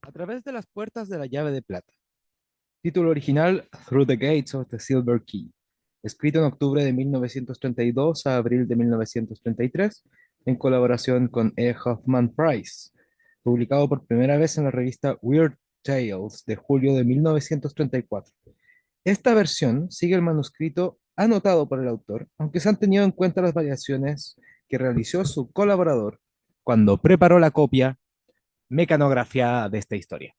A través de las puertas de la llave de plata. Título original: Through the Gates of the Silver Key. Escrito en octubre de 1932 a abril de 1933, en colaboración con E. Hoffman Price. Publicado por primera vez en la revista Weird Tales de julio de 1934. Esta versión sigue el manuscrito anotado por el autor, aunque se han tenido en cuenta las variaciones que realizó su colaborador cuando preparó la copia mecanografiada de esta historia.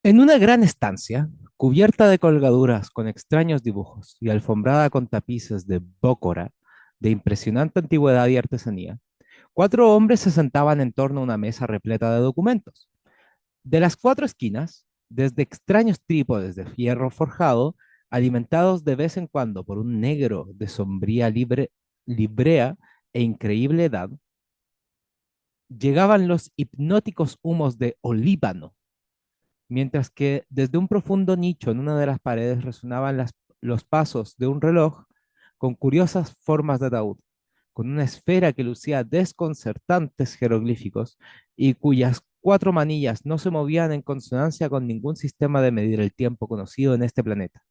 En una gran estancia, cubierta de colgaduras con extraños dibujos y alfombrada con tapices de bócora de impresionante antigüedad y artesanía, cuatro hombres se sentaban en torno a una mesa repleta de documentos. De las cuatro esquinas, desde extraños trípodes de fierro forjado, alimentados de vez en cuando por un negro de sombría librea e increíble edad, llegaban los hipnóticos humos de olíbano, mientras que desde un profundo nicho en una de las paredes resonaban los pasos de un reloj con curiosas formas de ataúd, con una esfera que lucía desconcertantes jeroglíficos y cuyas cuatro manillas no se movían en consonancia con ningún sistema de medir el tiempo conocido en este planeta.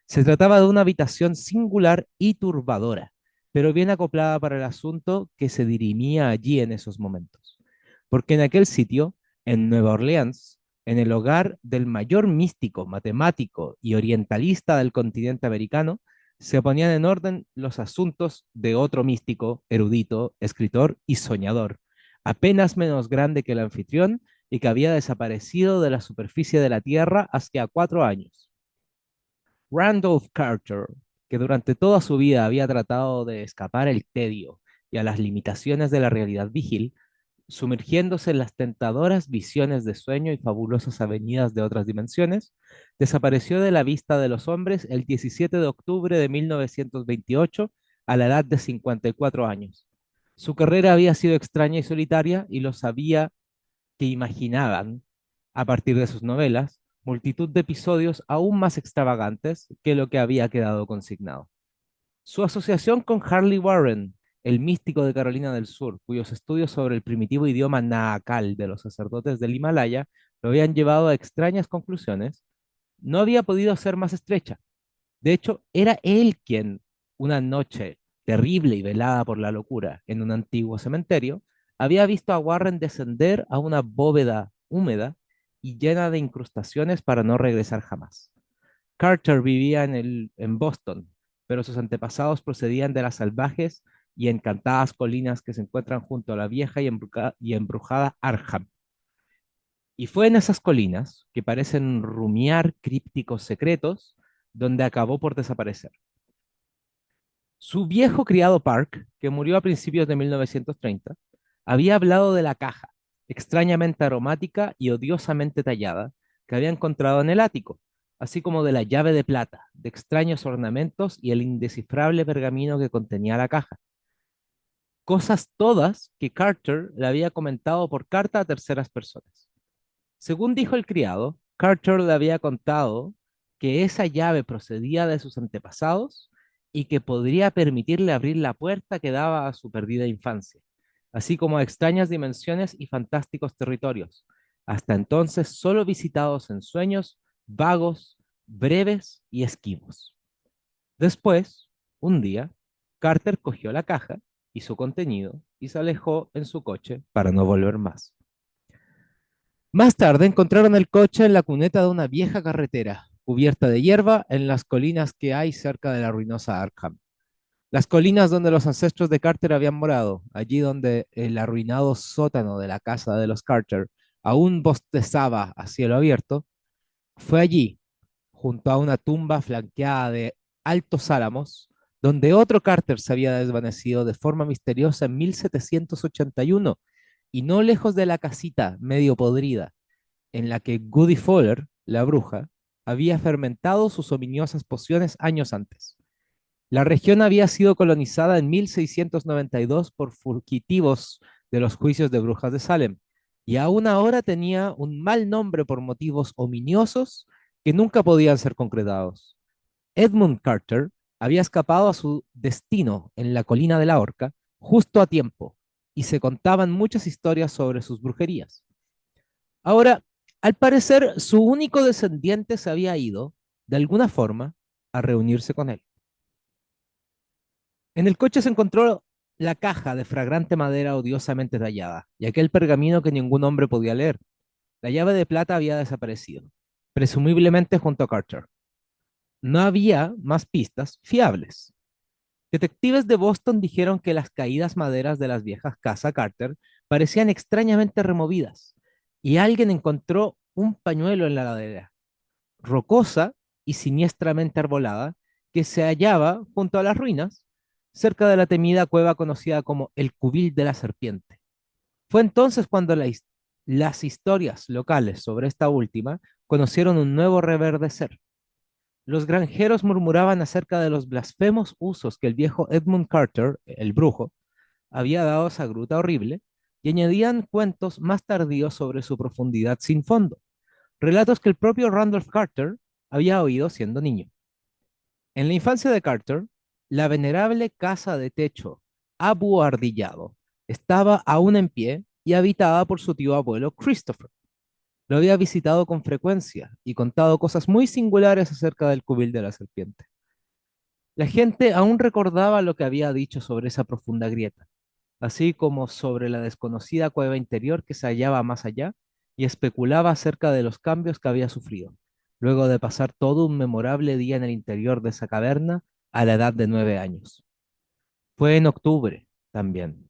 Se trataba de una habitación singular y turbadora, pero bien acoplada para el asunto que se dirimía allí en esos momentos. Porque en aquel sitio, en Nueva Orleans, en el hogar del mayor místico, matemático y orientalista del continente americano, se ponían en orden los asuntos de otro místico, erudito, escritor y soñador, apenas menos grande que el anfitrión y que había desaparecido de la superficie de la Tierra hacia 4 años. Randolph Carter, que durante toda su vida había tratado de escapar al tedio y a las limitaciones de la realidad vigil, sumergiéndose en las tentadoras visiones de sueño y fabulosas avenidas de otras dimensiones, desapareció de la vista de los hombres el 17 de octubre de 1928 a la edad de 54 años. Su carrera había sido extraña y solitaria y lo sabía que imaginaban, a partir de sus novelas, multitud de episodios aún más extravagantes que lo que había quedado consignado. Su asociación con Harley Warren, el místico de Carolina del Sur, cuyos estudios sobre el primitivo idioma naakal de los sacerdotes del Himalaya lo habían llevado a extrañas conclusiones, no había podido ser más estrecha. De hecho, era él quien, una noche terrible y velada por la locura en un antiguo cementerio, había visto a Warren descender a una bóveda húmeda y llena de incrustaciones para no regresar jamás. Carter vivía en Boston, pero sus antepasados procedían de las salvajes y encantadas colinas que se encuentran junto a la vieja y embrujada Arkham. Y fue en esas colinas, que parecen rumiar crípticos secretos, donde acabó por desaparecer. Su viejo criado Park, que murió a principios de 1930, había hablado de la caja, extrañamente aromática y odiosamente tallada, que había encontrado en el ático, así como de la llave de plata, de extraños ornamentos y el indescifrable pergamino que contenía la caja. Cosas todas que Carter le había comentado por carta a terceras personas. Según dijo el criado, Carter le había contado que esa llave procedía de sus antepasados y que podría permitirle abrir la puerta que daba a su perdida infancia, así como a extrañas dimensiones y fantásticos territorios, hasta entonces solo visitados en sueños vagos, breves y esquivos. Después, un día, Carter cogió la caja y su contenido y se alejó en su coche para no volver más. Más tarde encontraron el coche en la cuneta de una vieja carretera, cubierta de hierba en las colinas que hay cerca de la ruinosa Arkham. Las colinas donde los ancestros de Carter habían morado, allí donde el arruinado sótano de la casa de los Carter aún bostezaba a cielo abierto, fue allí, junto a una tumba flanqueada de altos álamos, donde otro Carter se había desvanecido de forma misteriosa en 1781, y no lejos de la casita medio podrida en la que Goody Fowler, la bruja, había fermentado sus ominiosas pociones años antes. La región había sido colonizada en 1692 por fugitivos de los juicios de brujas de Salem, y aún ahora tenía un mal nombre por motivos ominiosos que nunca podían ser concretados. Edmund Carter había escapado a su destino en la colina de la Horca justo a tiempo y se contaban muchas historias sobre sus brujerías. Ahora, al parecer, su único descendiente se había ido, de alguna forma, a reunirse con él. En el coche se encontró la caja de fragrante madera odiosamente tallada y aquel pergamino que ningún hombre podía leer. La llave de plata había desaparecido, presumiblemente junto a Carter. No había más pistas fiables. Detectives de Boston dijeron que las caídas maderas de las viejas casas Carter parecían extrañamente removidas y alguien encontró un pañuelo en la ladera, rocosa y siniestramente arbolada, que se hallaba junto a las ruinas, cerca de la temida cueva conocida como el Cubil de la Serpiente. Fue entonces cuando las historias locales sobre esta última conocieron un nuevo reverdecer. Los granjeros murmuraban acerca de los blasfemos usos que el viejo Edmund Carter, el brujo, había dado a esa gruta horrible, y añadían cuentos más tardíos sobre su profundidad sin fondo, relatos que el propio Randolph Carter había oído siendo niño. En la infancia de Carter, la venerable casa de techo abuhardillado estaba aún en pie y habitada por su tío abuelo Christopher. Lo había visitado con frecuencia y contado cosas muy singulares acerca del cubil de la serpiente. La gente aún recordaba lo que había dicho sobre esa profunda grieta, así como sobre la desconocida cueva interior que se hallaba más allá, y especulaba acerca de los cambios que había sufrido, luego de pasar todo un memorable día en el interior de esa caverna a la edad de 9 años. Fue en octubre también.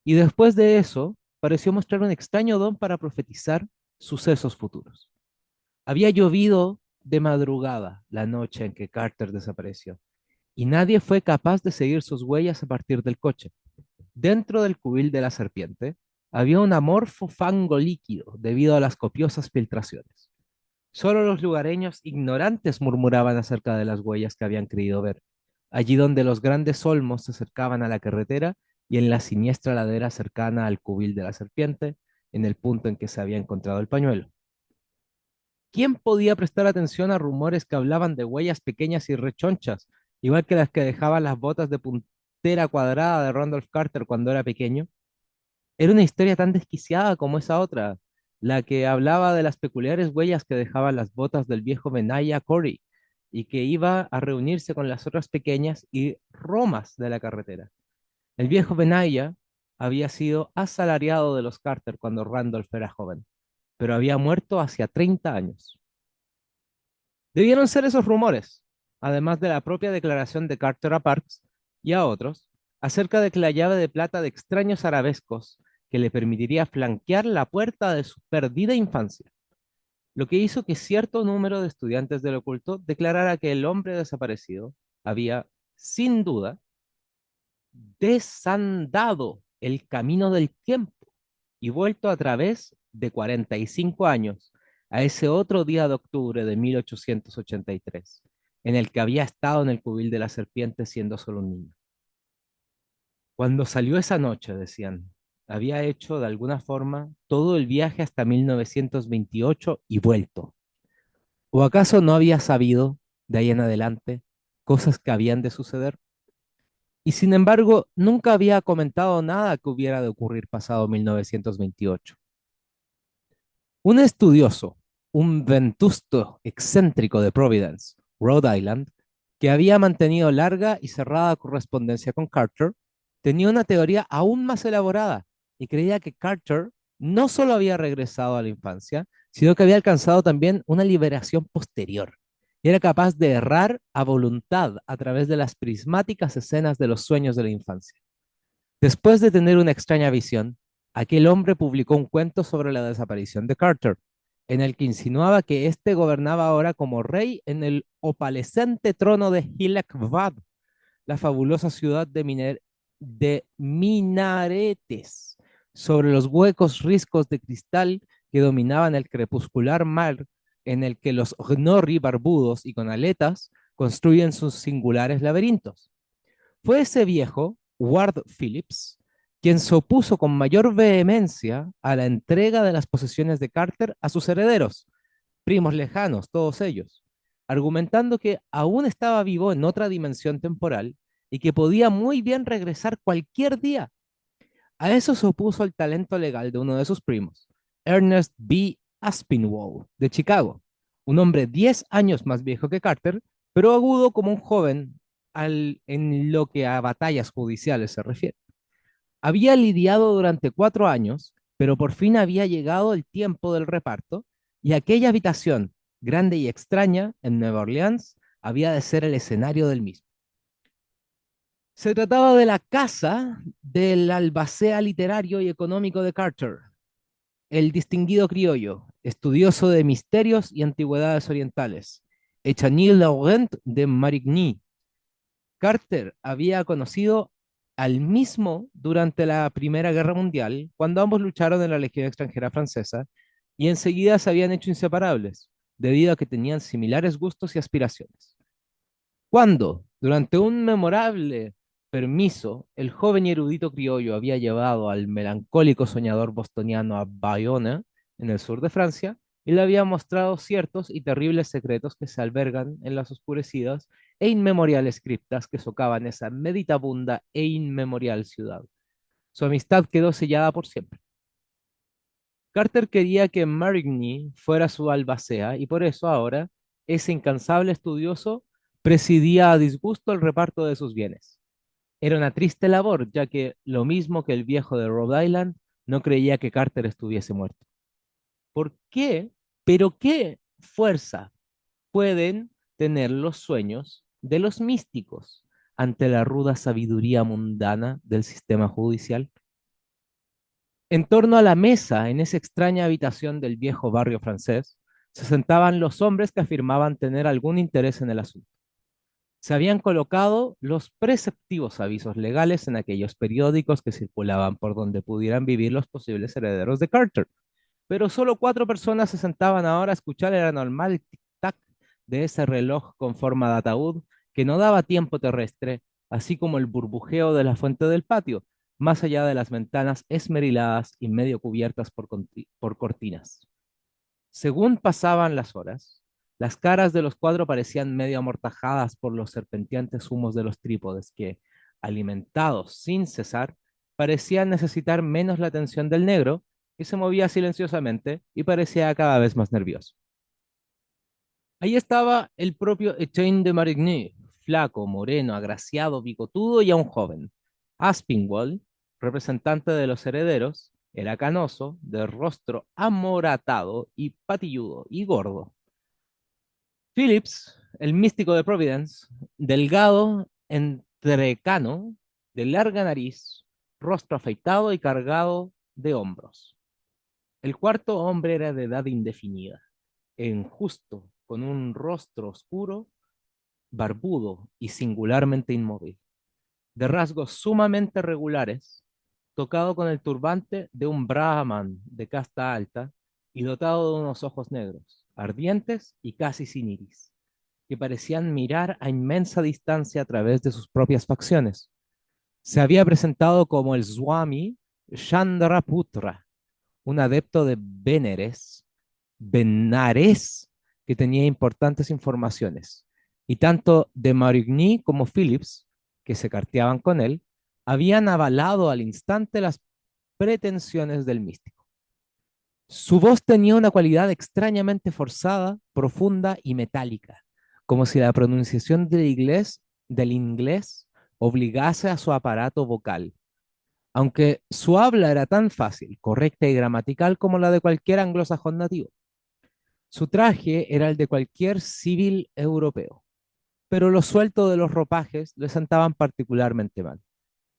Y después de eso, pareció mostrar un extraño don para profetizar sucesos futuros. Había llovido de madrugada la noche en que Carter desapareció, y nadie fue capaz de seguir sus huellas a partir del coche. Dentro del cubil de la serpiente había un amorfo fango líquido debido a las copiosas filtraciones. Solo los lugareños ignorantes murmuraban acerca de las huellas que habían creído ver, allí donde los grandes olmos se acercaban a la carretera y en la siniestra ladera cercana al cubil de la serpiente, en el punto en que se había encontrado el pañuelo. ¿Quién podía prestar atención a rumores que hablaban de huellas pequeñas y rechonchas, igual que las que dejaban las botas de puntera cuadrada de Randolph Carter cuando era pequeño? Era una historia tan desquiciada como esa otra, la que hablaba de las peculiares huellas que dejaban las botas del viejo Benaya Corey y que iba a reunirse con las otras pequeñas y romas de la carretera. El viejo Benaya había sido asalariado de los Carter cuando Randolph era joven, pero había muerto hacía 30 años. Debieron ser esos rumores, además de la propia declaración de Carter a Parks y a otros, acerca de que la llave de plata de extraños arabescos que le permitiría flanquear la puerta de su perdida infancia, lo que hizo que cierto número de estudiantes del oculto declarara que el hombre desaparecido había, sin duda, desandado el camino del tiempo y vuelto a través de 45 años a ese otro día de octubre de 1883, en el que había estado en el cubil de la serpiente siendo solo un niño. Cuando salió esa noche, decían, había hecho de alguna forma todo el viaje hasta 1928 y vuelto. ¿O acaso no había sabido, de ahí en adelante, cosas que habían de suceder? Y sin embargo, nunca había comentado nada que hubiera de ocurrir pasado 1928. Un estudioso, un ventusto excéntrico de Providence, Rhode Island, que había mantenido larga y cerrada correspondencia con Carter, tenía una teoría aún más elaborada y creía que Carter no solo había regresado a la infancia, sino que había alcanzado también una liberación posterior y era capaz de errar a voluntad a través de las prismáticas escenas de los sueños de la infancia. Después de tener una extraña visión, aquel hombre publicó un cuento sobre la desaparición de Carter, en el que insinuaba que éste gobernaba ahora como rey en el opalescente trono de Hilekvad, la fabulosa ciudad de minaretes, sobre los huecos riscos de cristal que dominaban el crepuscular mar en el que los Gnorri barbudos y con aletas construyen sus singulares laberintos. Fue ese viejo, Ward Phillips, quien se opuso con mayor vehemencia a la entrega de las posesiones de Carter a sus herederos, primos lejanos, todos ellos, argumentando que aún estaba vivo en otra dimensión temporal y que podía muy bien regresar cualquier día. A eso se opuso el talento legal de uno de sus primos, Ernest B. Aspinwall, de Chicago, un hombre 10 años más viejo que Carter, pero agudo como un joven en lo que a batallas judiciales se refiere. Había lidiado durante 4 años, pero por fin había llegado el tiempo del reparto y aquella habitación, grande y extraña, en Nueva Orleans, había de ser el escenario del mismo. Se trataba de la casa del albacea literario y económico de Carter, el distinguido criollo, estudioso de misterios y antigüedades orientales, Echanil Laurent de Marigny. Carter había conocido al mismo durante la Primera Guerra Mundial, cuando ambos lucharon en la Legión Extranjera Francesa, y enseguida se habían hecho inseparables, debido a que tenían similares gustos y aspiraciones. Cuando, durante un memorable permiso, el joven y erudito criollo había llevado al melancólico soñador bostoniano a Bayonne, en el sur de Francia, y le había mostrado ciertos y terribles secretos que se albergan en las oscurecidas e inmemoriales criptas que socavan esa meditabunda e inmemorial ciudad. Su amistad quedó sellada por siempre. Carter quería que Marigny fuera su albacea y por eso ahora ese incansable estudioso presidía a disgusto el reparto de sus bienes. Era una triste labor, ya que, lo mismo que el viejo de Rhode Island, no creía que Carter estuviese muerto. ¿Por qué? ¿Pero qué fuerza pueden tener los sueños de los místicos ante la ruda sabiduría mundana del sistema judicial? En torno a la mesa, en esa extraña habitación del viejo barrio francés, se sentaban los hombres que afirmaban tener algún interés en el asunto. Se habían colocado los preceptivos avisos legales en aquellos periódicos que circulaban por donde pudieran vivir los posibles herederos de Carter, pero solo 4 personas se sentaban ahora a escuchar el anormal tic-tac de ese reloj con forma de ataúd que no daba tiempo terrestre, así como el burbujeo de la fuente del patio, más allá de las ventanas esmeriladas y medio cubiertas por cortinas. Según pasaban las horas, las caras de los 4 parecían medio amortajadas por los serpenteantes humos de los trípodes que, alimentados sin cesar, parecían necesitar menos la atención del negro, que se movía silenciosamente y parecía cada vez más nervioso. Ahí estaba el propio Etienne de Marigny, flaco, moreno, agraciado, bigotudo y aún joven. Aspinwall, representante de los herederos, era canoso, de rostro amoratado y patilludo y gordo. Phillips, el místico de Providence, delgado, entrecano, de larga nariz, rostro afeitado y cargado de hombros. El cuarto hombre era de edad indefinida, enjusto, con un rostro oscuro, barbudo y singularmente inmóvil, de rasgos sumamente regulares, tocado con el turbante de un brahman de casta alta y dotado de unos ojos negros, ardientes y casi sin iris, que parecían mirar a inmensa distancia a través de sus propias facciones. Se había presentado como el Swami Chandraputra, un adepto de Benares, que tenía importantes informaciones, y tanto de Marigny como Phillips, que se carteaban con él, habían avalado al instante las pretensiones del místico. Su voz tenía una cualidad extrañamente forzada, profunda y metálica, como si la pronunciación del inglés obligase a su aparato vocal, aunque su habla era tan fácil, correcta y gramatical como la de cualquier anglosajón nativo. Su traje era el de cualquier civil europeo, pero lo suelto de los ropajes le sentaban particularmente mal,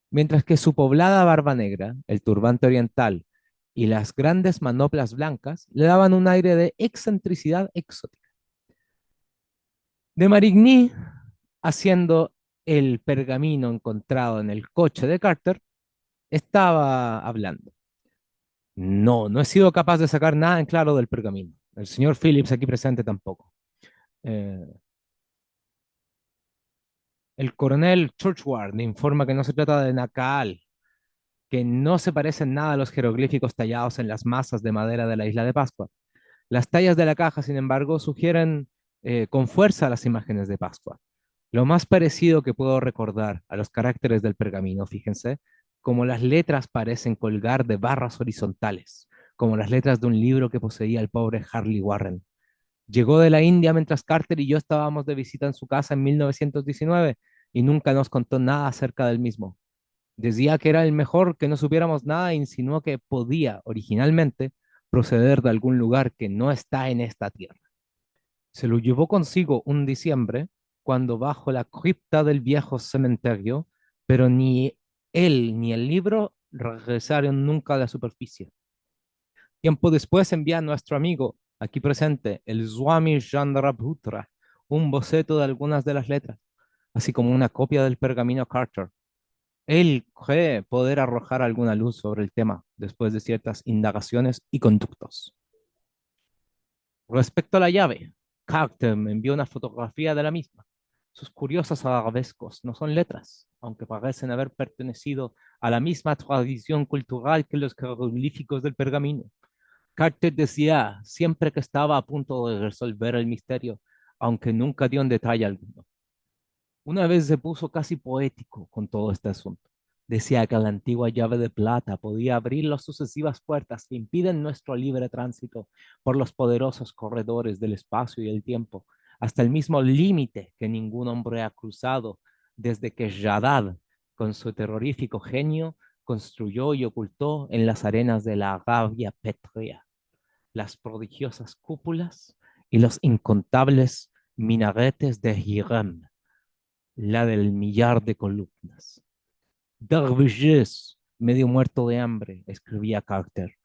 mientras que su poblada barba negra, el turbante oriental y las grandes manoplas blancas le daban un aire de excentricidad exótica. De Marigny, haciendo el pergamino encontrado en el coche de Carter, estaba hablando. No, no he sido capaz de sacar nada en claro del pergamino. El señor Phillips aquí presente tampoco. Eh, el coronel Churchward informa que no se trata de Nacaal, que no se parecen nada a los jeroglíficos tallados en las masas de madera de la isla de Pascua. Las tallas de la caja, sin embargo, sugieren con fuerza las imágenes de Pascua. Lo más parecido que puedo recordar a los caracteres del pergamino, fíjense, como las letras parecen colgar de barras horizontales, como las letras de un libro que poseía el pobre Harley Warren. Llegó de la India mientras Carter y yo estábamos de visita en su casa en 1919 y nunca nos contó nada acerca del mismo. Decía que era el mejor que no supiéramos nada e insinuó que podía, originalmente, proceder de algún lugar que no está en esta tierra. Se lo llevó consigo un diciembre, cuando bajo la cripta del viejo cementerio, pero ni él ni el libro regresaron nunca a la superficie. Tiempo después envía a nuestro amigo, aquí presente, el Swami Chandrabhutra, un boceto de algunas de las letras, así como una copia del pergamino Carter. Él cree poder arrojar alguna luz sobre el tema después de ciertas indagaciones y conductos. Respecto a la llave, Carter me envió una fotografía de la misma. Sus curiosos arabescos no son letras, aunque parecen haber pertenecido a la misma tradición cultural que los jeroglíficos del pergamino. Carter decía siempre que estaba a punto de resolver el misterio, aunque nunca dio en detalle alguno. Una vez se puso casi poético con todo este asunto. Decía que la antigua llave de plata podía abrir las sucesivas puertas que impiden nuestro libre tránsito por los poderosos corredores del espacio y el tiempo, hasta el mismo límite que ningún hombre ha cruzado desde que Jadad, con su terrorífico genio, construyó y ocultó en las arenas de la Gavia Pétrea las prodigiosas cúpulas y los incontables minaretes de Hiram, la del millar de columnas. Dervishes, medio muerto de hambre, escribía Carter,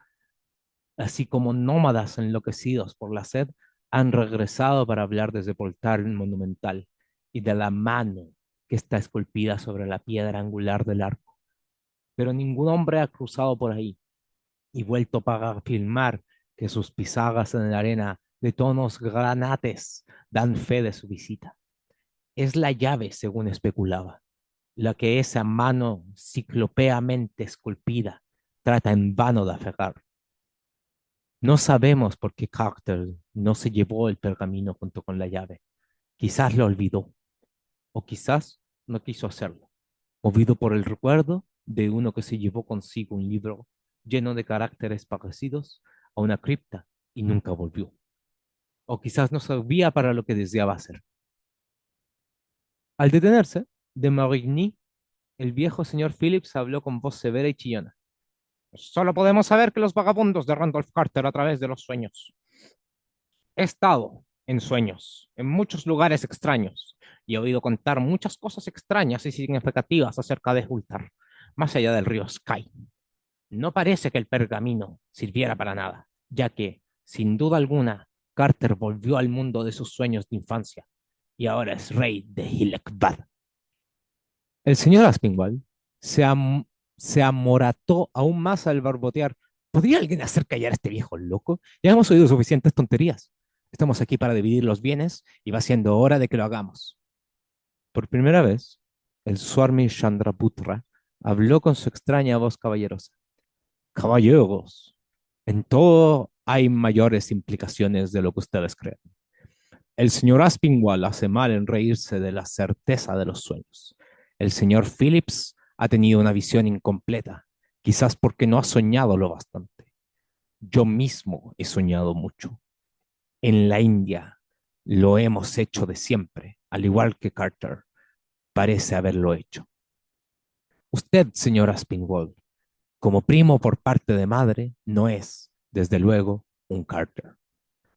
así como nómadas enloquecidos por la sed, han regresado para hablar de ese portal monumental y de la mano que está esculpida sobre la piedra angular del arco. Pero ningún hombre ha cruzado por ahí y vuelto para afirmar que sus pisadas en la arena de tonos granates dan fe de su visita. Es la llave, según especulaba, la que esa mano ciclopéamente esculpida trata en vano de aferrar. No sabemos por qué Carter no se llevó el pergamino junto con la llave. Quizás lo olvidó, o quizás no quiso hacerlo, movido por el recuerdo de uno que se llevó consigo un libro lleno de caracteres parecidos a una cripta y nunca volvió. O quizás no servía para lo que deseaba hacer. Al detenerse, de Marigny, el viejo señor Phillips habló con voz severa y chillona. Solo podemos saber que los vagabundos de Randolph Carter a través de los sueños. He estado en sueños, en muchos lugares extraños, y he oído contar muchas cosas extrañas y significativas acerca de Hultar, más allá del río Sky. No parece que el pergamino sirviera para nada, ya que, sin duda alguna, Carter volvió al mundo de sus sueños de infancia y ahora es rey de Hilekbad. El señor Aspinwall se, am- se amorató aún más al barbotear. ¿Podría alguien hacer callar a este viejo loco? Ya hemos oído suficientes tonterías. Estamos aquí para dividir los bienes y va siendo hora de que lo hagamos. Por primera vez, el Swami Chandraputra habló con su extraña voz caballerosa. Caballeros, en todo hay mayores implicaciones de lo que ustedes creen. El señor Aspinwall hace mal en reírse de la certeza de los sueños. El señor Phillips ha tenido una visión incompleta, quizás porque no ha soñado lo bastante. Yo mismo he soñado mucho. En la India lo hemos hecho de siempre, al igual que Carter parece haberlo hecho. Usted, señor Aspinwall, como primo por parte de madre, no es, desde luego, un Carter.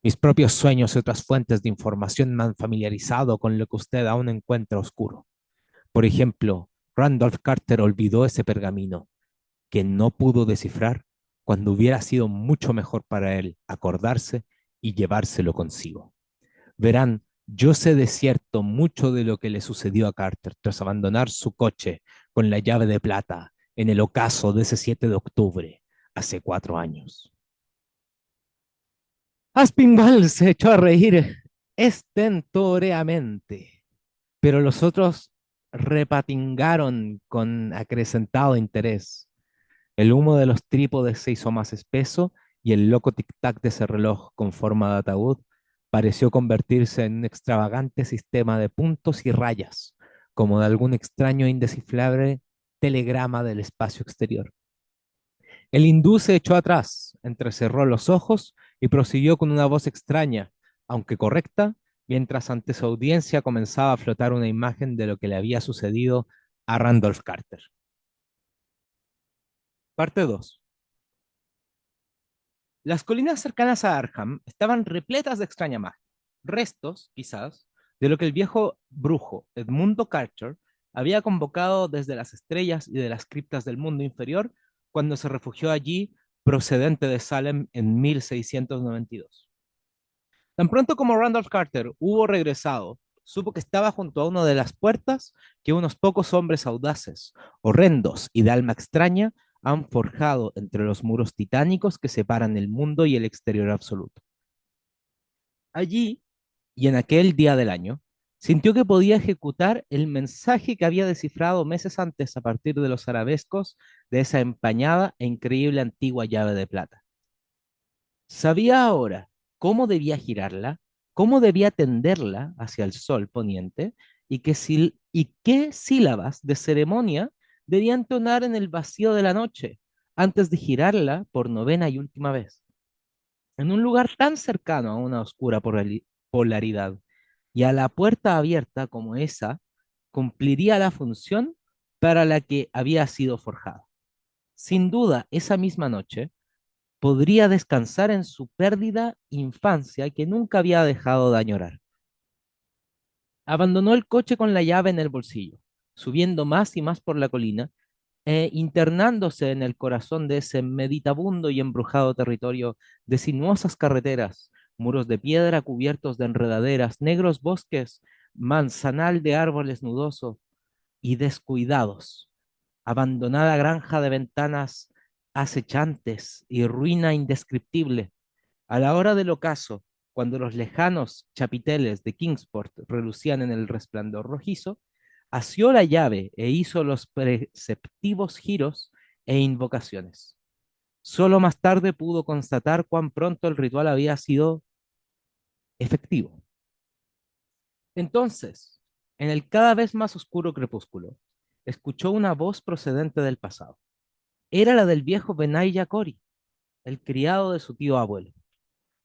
Mis propios sueños y otras fuentes de información me han familiarizado con lo que usted aún encuentra oscuro. Por ejemplo, Randolph Carter olvidó ese pergamino que no pudo descifrar cuando hubiera sido mucho mejor para él acordarse y llevárselo consigo. Verán, yo sé de cierto mucho de lo que le sucedió a Carter tras abandonar su coche con la llave de plata en el ocaso de ese 7 de octubre, hace 4 años. Aspinwall se echó a reír estentóreamente, pero los otros repatingaron con acrecentado interés. El humo de los trípodes se hizo más espeso y el loco tic-tac de ese reloj con forma de ataúd pareció convertirse en un extravagante sistema de puntos y rayas, como de algún extraño e indescifrable telegrama del espacio exterior. El hindú se echó atrás, entrecerró los ojos y prosiguió con una voz extraña, aunque correcta, mientras ante su audiencia comenzaba a flotar una imagen de lo que le había sucedido a Randolph Carter. Parte 2. Las colinas cercanas a Arkham estaban repletas de extraña magia, restos, quizás, de lo que el viejo brujo Edmundo Carter había convocado desde las estrellas y de las criptas del mundo inferior cuando se refugió allí procedente de Salem en 1692. Tan pronto como Randolph Carter hubo regresado, supo que estaba junto a una de las puertas que unos pocos hombres audaces, horrendos y de alma extraña han forjado entre los muros titánicos que separan el mundo y el exterior absoluto. Allí, y en aquel día del año, sintió que podía ejecutar el mensaje que había descifrado meses antes a partir de los arabescos de esa empañada e increíble antigua llave de plata. Sabía ahora cómo debía girarla, cómo debía tenderla hacia el sol poniente y qué sílabas de ceremonia debía entonar en el vacío de la noche antes de girarla por novena y última vez. En un lugar tan cercano a una oscura polaridad y a la puerta abierta como esa, cumpliría la función para la que había sido forjada. Sin duda, esa misma noche, podría descansar en su perdida infancia que nunca había dejado de añorar. Abandonó el coche con la llave en el bolsillo, subiendo más y más por la colina e internándose en el corazón de ese meditabundo y embrujado territorio de sinuosas carreteras, muros de piedra cubiertos de enredaderas, negros bosques, manzanal de árboles nudoso y descuidados, abandonada granja de ventanas acechantes y ruina indescriptible. A la hora del ocaso, cuando los lejanos chapiteles de Kingsport relucían en el resplandor rojizo, asió la llave e hizo los preceptivos giros e invocaciones. Solo más tarde pudo constatar cuán pronto el ritual había sido efectivo. Entonces, en el cada vez más oscuro crepúsculo, escuchó una voz procedente del pasado. Era la del viejo Benaiah Cori, el criado de su tío abuelo.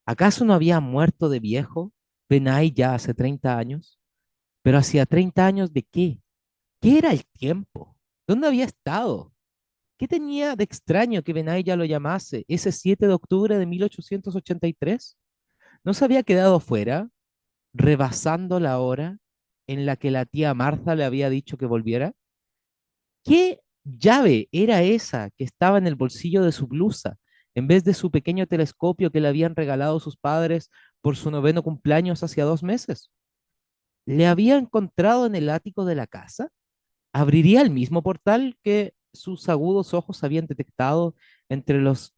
¿Acaso no había muerto de viejo Benai ya hace 30 años? Pero hacía 30 años de qué? ¿Qué era el tiempo? ¿Dónde había estado? ¿Qué tenía de extraño que Benai ya lo llamase ese 7 de octubre de 1883? ¿No se había quedado fuera, rebasando la hora en la que la tía Martha le había dicho que volviera? ¿Qué llave era esa que estaba en el bolsillo de su blusa, en vez de su pequeño telescopio que le habían regalado sus padres por su noveno cumpleaños hacía 2 meses? ¿Le había encontrado en el ático de la casa? ¿Abriría el mismo portal que sus agudos ojos habían detectado entre las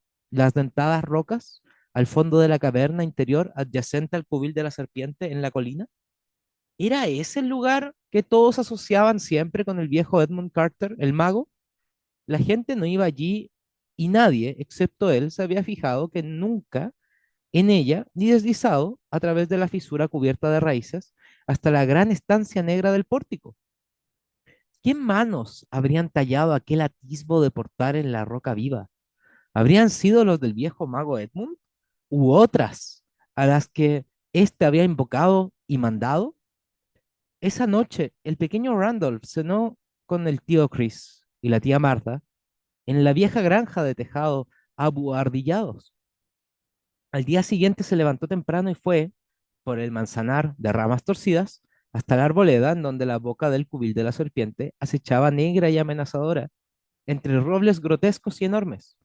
dentadas rocas al fondo de la caverna interior adyacente al cubil de la serpiente en la colina? ¿Era ese el lugar que todos asociaban siempre con el viejo Edmund Carter, el mago? La gente no iba allí y nadie, excepto él, se había fijado que nunca en ella ni deslizado a través de la fisura cubierta de raíces hasta la gran estancia negra del pórtico. ¿Qué manos habrían tallado aquel atisbo de portal en la roca viva? ¿Habrían sido los del viejo mago Edmund? ¿U otras a las que éste había invocado y mandado? Esa noche, el pequeño Randolph cenó con el tío Chris y la tía Martha en la vieja granja de tejado abuhardillados. Al día siguiente se levantó temprano y fue, por el manzanar de ramas torcidas, hasta la arboleda en donde la boca del cubil de la serpiente acechaba negra y amenazadora entre robles grotescos y enormes.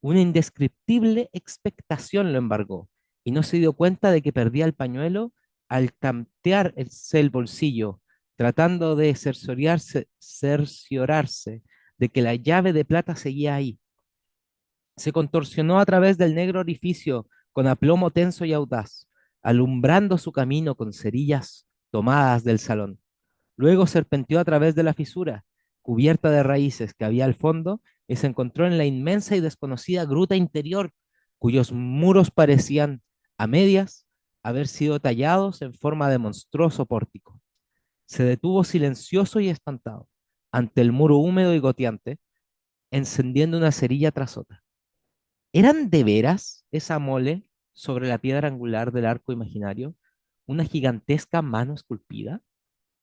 Una indescriptible expectación lo embargó y no se dio cuenta de que perdía el pañuelo al tantear el bolsillo, tratando de cerciorarse de que la llave de plata seguía ahí. Se contorsionó a través del negro orificio con aplomo tenso y audaz, alumbrando su camino con cerillas tomadas del salón. Luego serpenteó a través de la fisura, cubierta de raíces que había al fondo, y se encontró en la inmensa y desconocida gruta interior, cuyos muros parecían, a medias, haber sido tallados en forma de monstruoso pórtico. Se detuvo silencioso y espantado ante el muro húmedo y goteante, encendiendo una cerilla tras otra. ¿Eran de veras esa mole sobre la piedra angular del arco imaginario una gigantesca mano esculpida?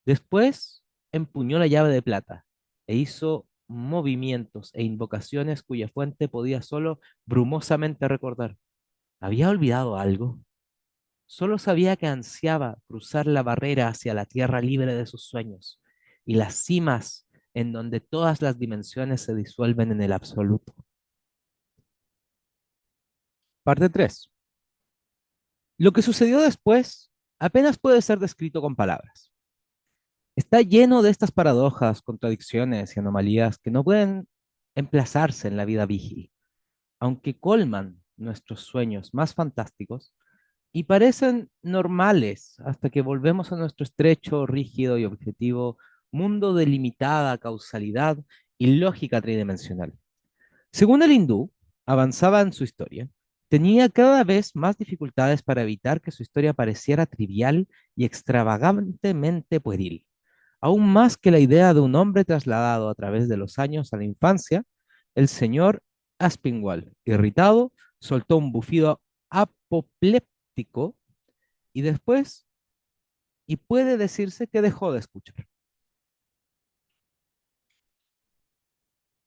Después empuñó la llave de plata e hizo movimientos e invocaciones cuya fuente podía solo brumosamente recordar. ¿Había olvidado algo? Solo sabía que ansiaba cruzar la barrera hacia la tierra libre de sus sueños y las cimas en donde todas las dimensiones se disuelven en el absoluto. Parte 3. Lo que sucedió después apenas puede ser descrito con palabras. Está lleno de estas paradojas, contradicciones y anomalías que no pueden emplazarse en la vida vigil, aunque colman nuestros sueños más fantásticos y parecen normales hasta que volvemos a nuestro estrecho, rígido y objetivo mundo de limitada causalidad y lógica tridimensional. Según el hindú, avanzaba en su historia, tenía cada vez más dificultades para evitar que su historia pareciera trivial y extravagantemente pueril, aún más que la idea de un hombre trasladado a través de los años a la infancia. El señor Aspinwall, irritado, soltó un bufido apopléptico y después, y puede decirse que dejó de escuchar.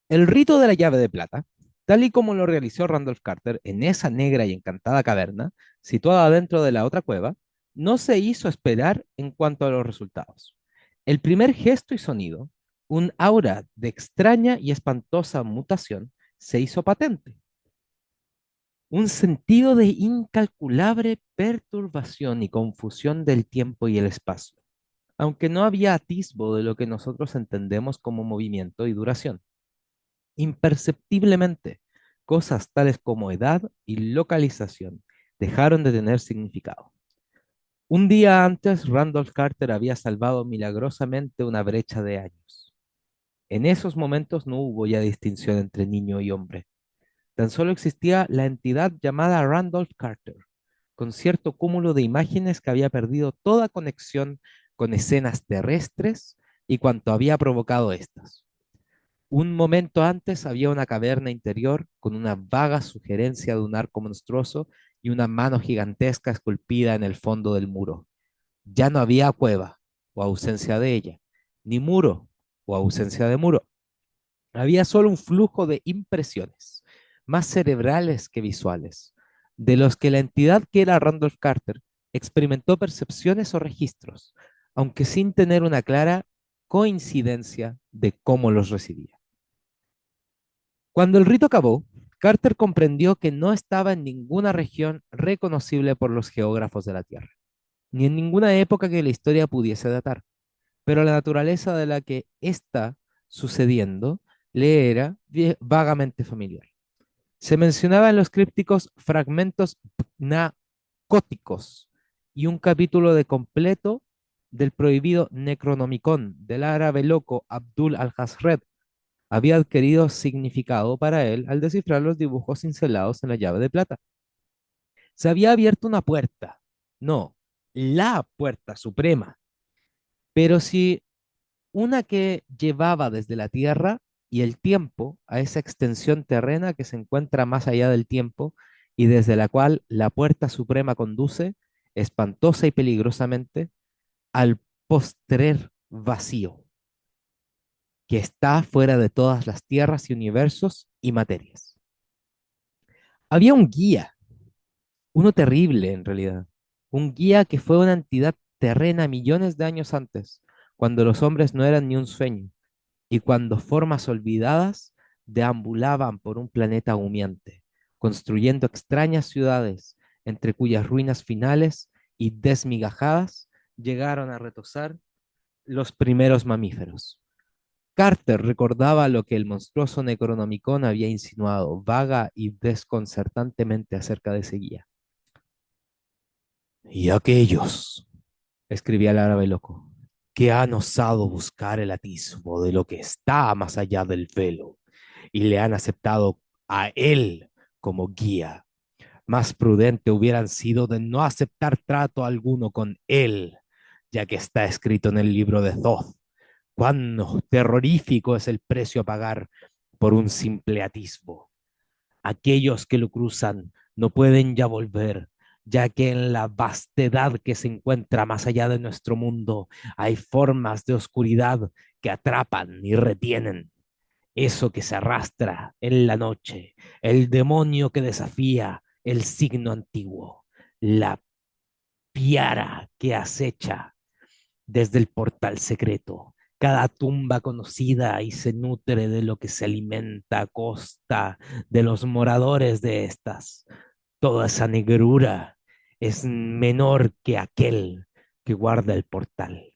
El rito de la llave de plata, tal y como lo realizó Randolph Carter en esa negra y encantada caverna, situada dentro de la otra cueva, no se hizo esperar en cuanto a los resultados. El primer gesto y sonido, un aura de extraña y espantosa mutación, se hizo patente. Un sentido de incalculable perturbación y confusión del tiempo y el espacio, aunque no había atisbo de lo que nosotros entendemos como movimiento y duración. Imperceptiblemente, cosas tales como edad y localización dejaron de tener significado. Un día antes, Randolph Carter había salvado milagrosamente una brecha de años. En esos momentos no hubo ya distinción entre niño y hombre. Tan solo existía la entidad llamada Randolph Carter, con cierto cúmulo de imágenes que había perdido toda conexión con escenas terrestres y cuanto había provocado estas. Un momento antes había una caverna interior con una vaga sugerencia de un arco monstruoso y una mano gigantesca esculpida en el fondo del muro. Ya no había cueva o ausencia de ella, ni muro o ausencia de muro. Había solo un flujo de impresiones, más cerebrales que visuales, de los que la entidad que era Randolph Carter experimentó percepciones o registros, aunque sin tener una clara coincidencia de cómo los recibía. Cuando el rito acabó, Carter comprendió que no estaba en ninguna región reconocible por los geógrafos de la Tierra, ni en ninguna época que la historia pudiese datar, pero la naturaleza de la que está sucediendo le era vagamente familiar. Se mencionaba en los crípticos fragmentos pnacóticos y un capítulo de completo del prohibido Necronomicon del árabe loco Abdul al-Hazred había adquirido significado para él al descifrar los dibujos cincelados en la llave de plata. Se había abierto una puerta, no, la puerta suprema, pero si una que llevaba desde la tierra y el tiempo a esa extensión terrena que se encuentra más allá del tiempo y desde la cual la puerta suprema conduce, espantosa y peligrosamente, al postrer vacío, que está fuera de todas las tierras y universos y materias. Había un guía, uno terrible en realidad, un guía que fue una entidad terrena millones de años antes, cuando los hombres no eran ni un sueño, y cuando formas olvidadas deambulaban por un planeta humeante, construyendo extrañas ciudades, entre cuyas ruinas finales y desmigajadas llegaron a retozar los primeros mamíferos. Carter recordaba lo que el monstruoso Necronomicon había insinuado, vaga y desconcertantemente acerca de ese guía. Y aquellos, escribía el árabe loco, que han osado buscar el atisbo de lo que está más allá del velo y le han aceptado a él como guía. Más prudente hubieran sido de no aceptar trato alguno con él, ya que está escrito en el libro de Thoth Cuán terrorífico es el precio a pagar por un simple atisbo. Aquellos que lo cruzan no pueden ya volver, ya que en la vastedad que se encuentra más allá de nuestro mundo hay formas de oscuridad que atrapan y retienen. Eso que se arrastra en la noche, el demonio que desafía el signo antiguo, la piara que acecha desde el portal secreto. Cada tumba conocida y se nutre de lo que se alimenta a costa de los moradores de estas. Toda esa negrura es menor que aquel que guarda el portal.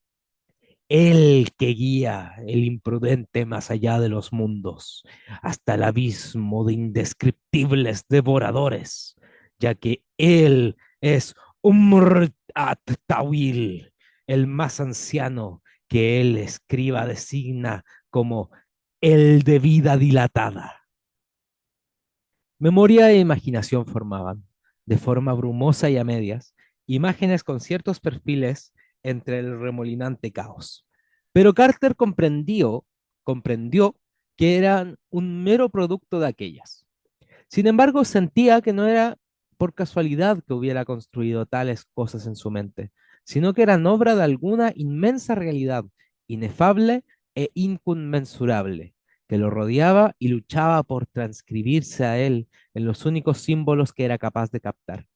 El que guía el imprudente más allá de los mundos, hasta el abismo de indescriptibles devoradores, ya que él es Umr-at-Tawil, el más anciano que él escriba designa como el de vida dilatada. Memoria e imaginación formaban, de forma brumosa y a medias, imágenes con ciertos perfiles entre el remolinante caos. Pero Carter comprendió que eran un mero producto de aquellas. Sin embargo, sentía que no era por casualidad que hubiera construido tales cosas en su mente, sino que eran obra de alguna inmensa realidad, inefable e inconmensurable, que lo rodeaba y luchaba por transcribirse a él en los únicos símbolos que era capaz de captar,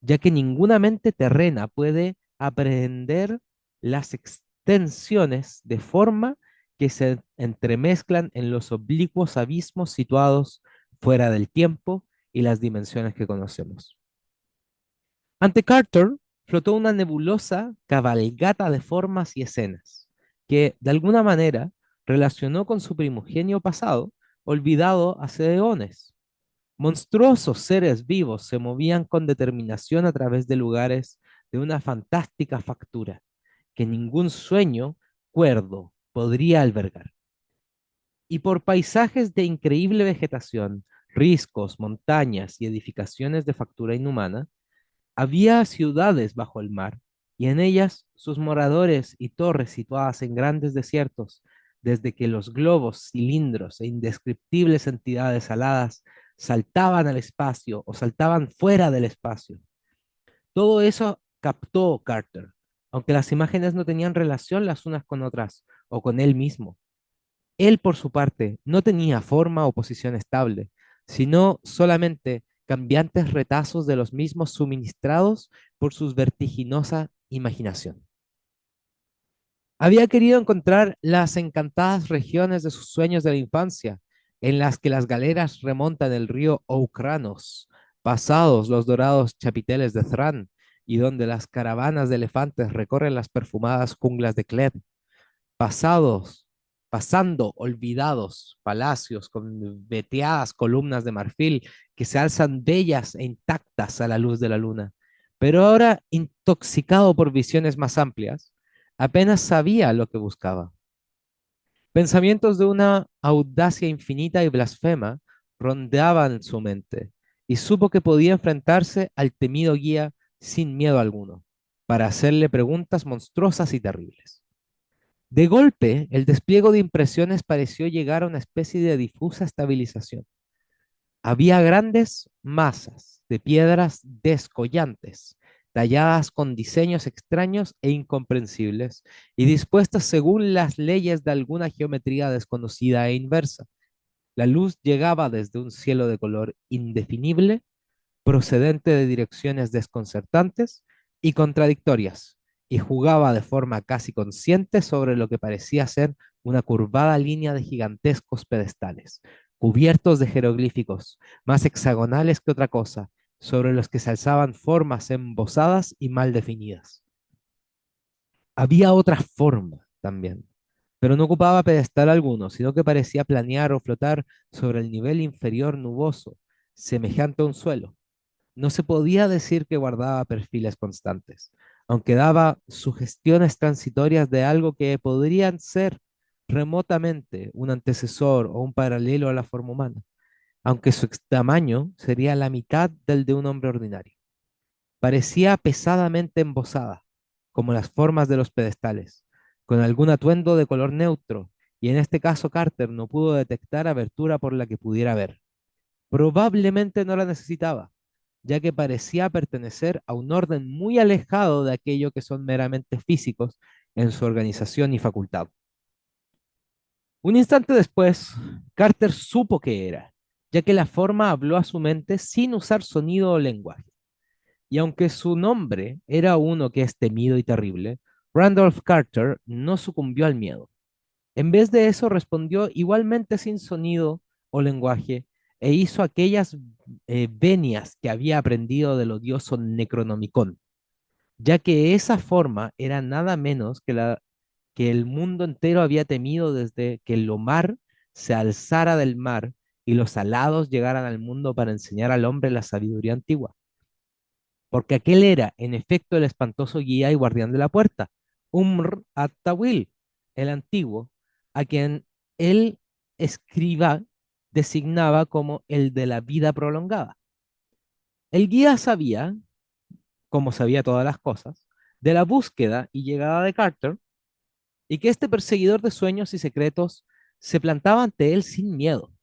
ya que ninguna mente terrena puede aprehender las extensiones de forma que se entremezclan en los oblicuos abismos situados fuera del tiempo y las dimensiones que conocemos. Ante Carter flotó una nebulosa cabalgata de formas y escenas, que de alguna manera relacionó con su primogenio pasado, olvidado hace eones. Monstruosos seres vivos se movían con determinación a través de lugares de una fantástica factura que ningún sueño cuerdo podría albergar. Y por paisajes de increíble vegetación, riscos, montañas y edificaciones de factura inhumana, había ciudades bajo el mar, y en ellas sus moradores y torres situadas en grandes desiertos, desde que los globos, cilindros e indescriptibles entidades aladas saltaban al espacio o saltaban fuera del espacio. Todo eso captó Carter, aunque las imágenes no tenían relación las unas con otras o con él mismo. Él, por su parte, no tenía forma o posición estable, sino solamente cambiantes retazos de los mismos suministrados por su vertiginosa imaginación. Había querido encontrar las encantadas regiones de sus sueños de la infancia, en las que las galeras remontan el río Oucranos, pasados los dorados chapiteles de Thran, y donde las caravanas de elefantes recorren las perfumadas junglas de Kled, pasados, pasando olvidados palacios con veteadas columnas de marfil que se alzan bellas e intactas a la luz de la luna. Pero ahora, intoxicado por visiones más amplias, apenas sabía lo que buscaba. Pensamientos de una audacia infinita y blasfema rondeaban su mente, y supo que podía enfrentarse al temido guía sin miedo alguno, para hacerle preguntas monstruosas y terribles. De golpe, el despliego de impresiones pareció llegar a una especie de difusa estabilización. Había grandes masas de piedras descollantes, talladas con diseños extraños e incomprensibles, y dispuestas según las leyes de alguna geometría desconocida e inversa. La luz llegaba desde un cielo de color indefinible, procedente de direcciones desconcertantes y contradictorias, y jugaba de forma casi consciente sobre lo que parecía ser una curvada línea de gigantescos pedestales, cubiertos de jeroglíficos, más hexagonales que otra cosa, sobre los que se alzaban formas embosadas y mal definidas. Había otra forma también, pero no ocupaba pedestal alguno, sino que parecía planear o flotar sobre el nivel inferior nuboso, semejante a un suelo. No se podía decir que guardaba perfiles constantes, aunque daba sugestiones transitorias de algo que podrían ser remotamente un antecesor o un paralelo a la forma humana, aunque su tamaño sería la mitad del de un hombre ordinario. Parecía pesadamente embosada, como las formas de los pedestales, con algún atuendo de color neutro, y en este caso Carter no pudo detectar abertura por la que pudiera ver. Probablemente no la necesitaba, ya que parecía pertenecer a un orden muy alejado de aquello que son meramente físicos en su organización y facultad. Un instante después, Carter supo qué era, ya que la forma habló a su mente sin usar sonido o lenguaje. Y aunque su nombre era uno que es temido y terrible, Randolph Carter no sucumbió al miedo. En vez de eso, respondió igualmente sin sonido o lenguaje e hizo aquellas venias que había aprendido del odioso Necronomicon, ya que esa forma era nada menos que la que el mundo entero había temido desde que el Omar se alzara del mar y los alados llegaran al mundo para enseñar al hombre la sabiduría antigua. Porque aquel era, en efecto, el espantoso guía y guardián de la puerta, Umr at-Tawil, el antiguo, a quien el escriba designaba como el de la vida prolongada. El guía sabía, como sabía todas las cosas, de la búsqueda y llegada de Carter, y que este perseguidor de sueños y secretos se plantaba ante él sin miedo.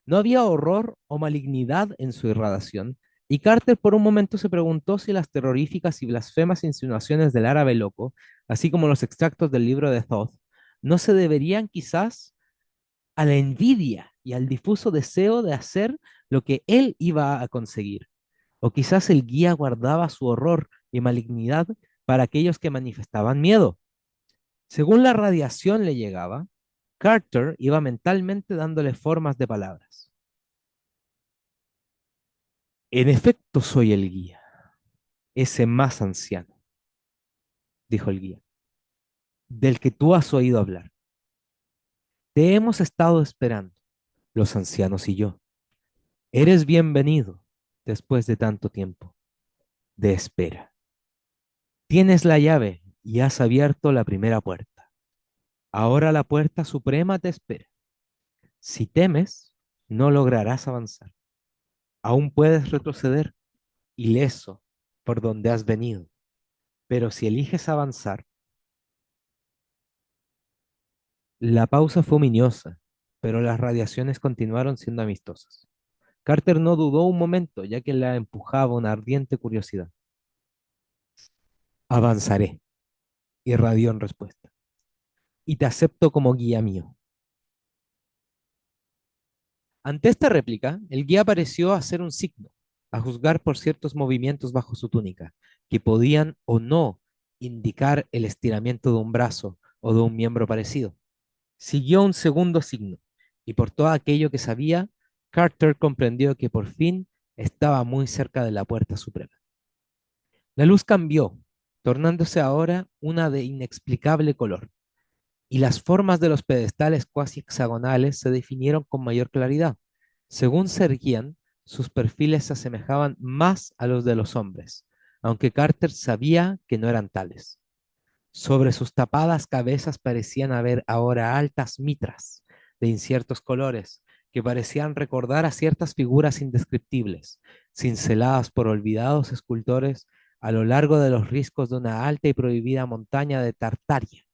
No había horror o malignidad en su irradiación, y Carter por un momento se preguntó si las terroríficas y blasfemas insinuaciones del árabe loco, así como los extractos del libro de Thoth, no se deberían quizás a la envidia y al difuso deseo de hacer lo que él iba a conseguir. O quizás el guía guardaba su horror y malignidad para aquellos que manifestaban miedo. Según la radiación le llegaba, Carter iba mentalmente dándole formas de palabras. En efecto, soy el guía, ese más anciano, dijo el guía, del que tú has oído hablar. Te hemos estado esperando, los ancianos y yo. Eres bienvenido después de tanto tiempo de espera. Tienes la llave y has abierto la primera puerta. Ahora la puerta suprema te espera. Si temes, no lograrás avanzar. Aún puedes retroceder ileso por donde has venido, pero si eliges avanzar, la pausa fue ominiosa, pero las radiaciones continuaron siendo amistosas. Carter no dudó un momento, ya que la empujaba una ardiente curiosidad. Avanzaré, irradió en respuesta, y te acepto como guía mío. Ante esta réplica, el guía pareció hacer un signo, a juzgar por ciertos movimientos bajo su túnica, que podían o no indicar el estiramiento de un brazo o de un miembro parecido. Siguió un segundo signo, y por todo aquello que sabía, Carter comprendió que por fin estaba muy cerca de la puerta suprema. La luz cambió, tornándose ahora una de inexplicable color, y las formas de los pedestales cuasi hexagonales se definieron con mayor claridad. Según se erguían, sus perfiles se asemejaban más a los de los hombres, aunque Carter sabía que no eran tales. Sobre sus tapadas cabezas parecían haber ahora altas mitras de inciertos colores que parecían recordar a ciertas figuras indescriptibles, cinceladas por olvidados escultores a lo largo de los riscos de una alta y prohibida montaña de Tartaria,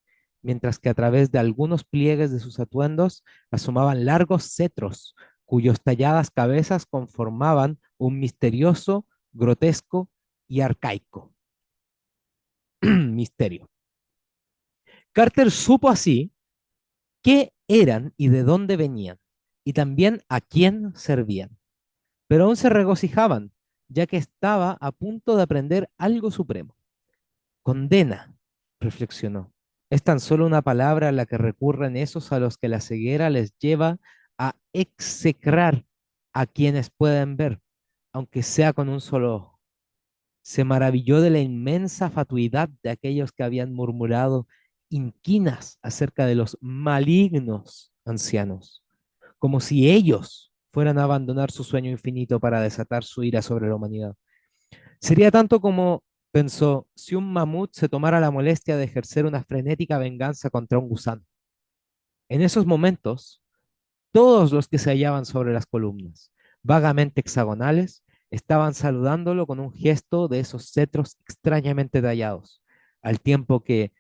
mientras que a través de algunos pliegues de sus atuendos asomaban largos cetros cuyos talladas cabezas conformaban un misterioso, grotesco y arcaico misterio. Carter supo así qué eran y de dónde venían, y también a quién servían. Pero aún se regocijaban, ya que estaba a punto de aprender algo supremo. Condena, reflexionó. Es tan solo una palabra a la que recurren esos a los que la ceguera les lleva a execrar a quienes pueden ver, aunque sea con un solo ojo. Se maravilló de la inmensa fatuidad de aquellos que habían murmurado inquinas acerca de los malignos ancianos, como si ellos fueran a abandonar su sueño infinito para desatar su ira sobre la humanidad. Sería tanto como pensó si un mamut se tomara la molestia de ejercer una frenética venganza contra un gusano. En esos momentos, todos los que se hallaban sobre las columnas, vagamente hexagonales, estaban saludándolo con un gesto de esos cetros extrañamente tallados, al tiempo que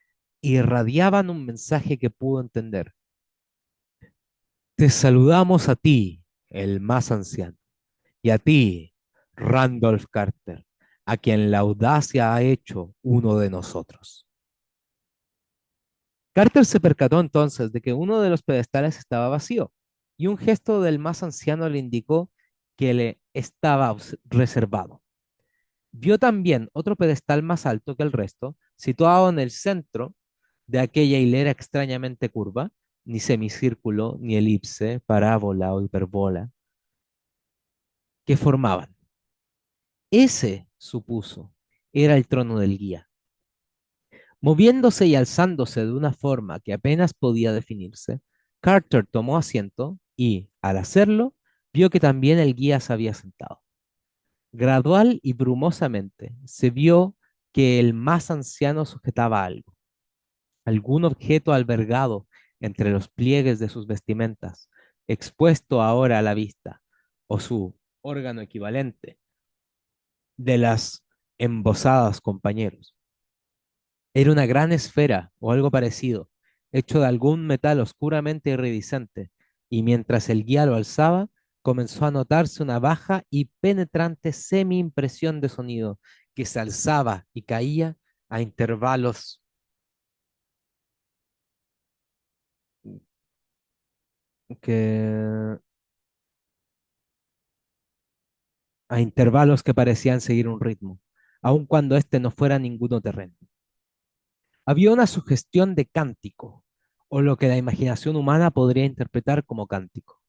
irradiaban un mensaje que pudo entender. Te saludamos a ti, el más anciano, y a ti, Randolph Carter, a quien la audacia ha hecho uno de nosotros. Carter se percató entonces de que uno de los pedestales estaba vacío, y un gesto del más anciano le indicó que le estaba reservado. Vio también otro pedestal más alto que el resto, situado en el centro de aquella hilera extrañamente curva, ni semicírculo, ni elipse, parábola o hiperbola, que formaban. Ese, supuso, era el trono del guía. Moviéndose y alzándose de una forma que apenas podía definirse, Carter tomó asiento y, al hacerlo, vio que también el guía se había sentado. Gradual y brumosamente se vio que el más anciano sujetaba algo, algún objeto albergado entre los pliegues de sus vestimentas, expuesto ahora a la vista, o su órgano equivalente de las embosadas compañeros. Era una gran esfera o algo parecido, hecho de algún metal oscuramente iridiscente, y mientras el guía lo alzaba, comenzó a notarse una baja y penetrante semi-impresión de sonido que se alzaba y caía a intervalos que, que parecían seguir un ritmo, aun cuando este no fuera ninguno terreno. Había una sugestión de cántico, o lo que la imaginación humana podría interpretar como cántico.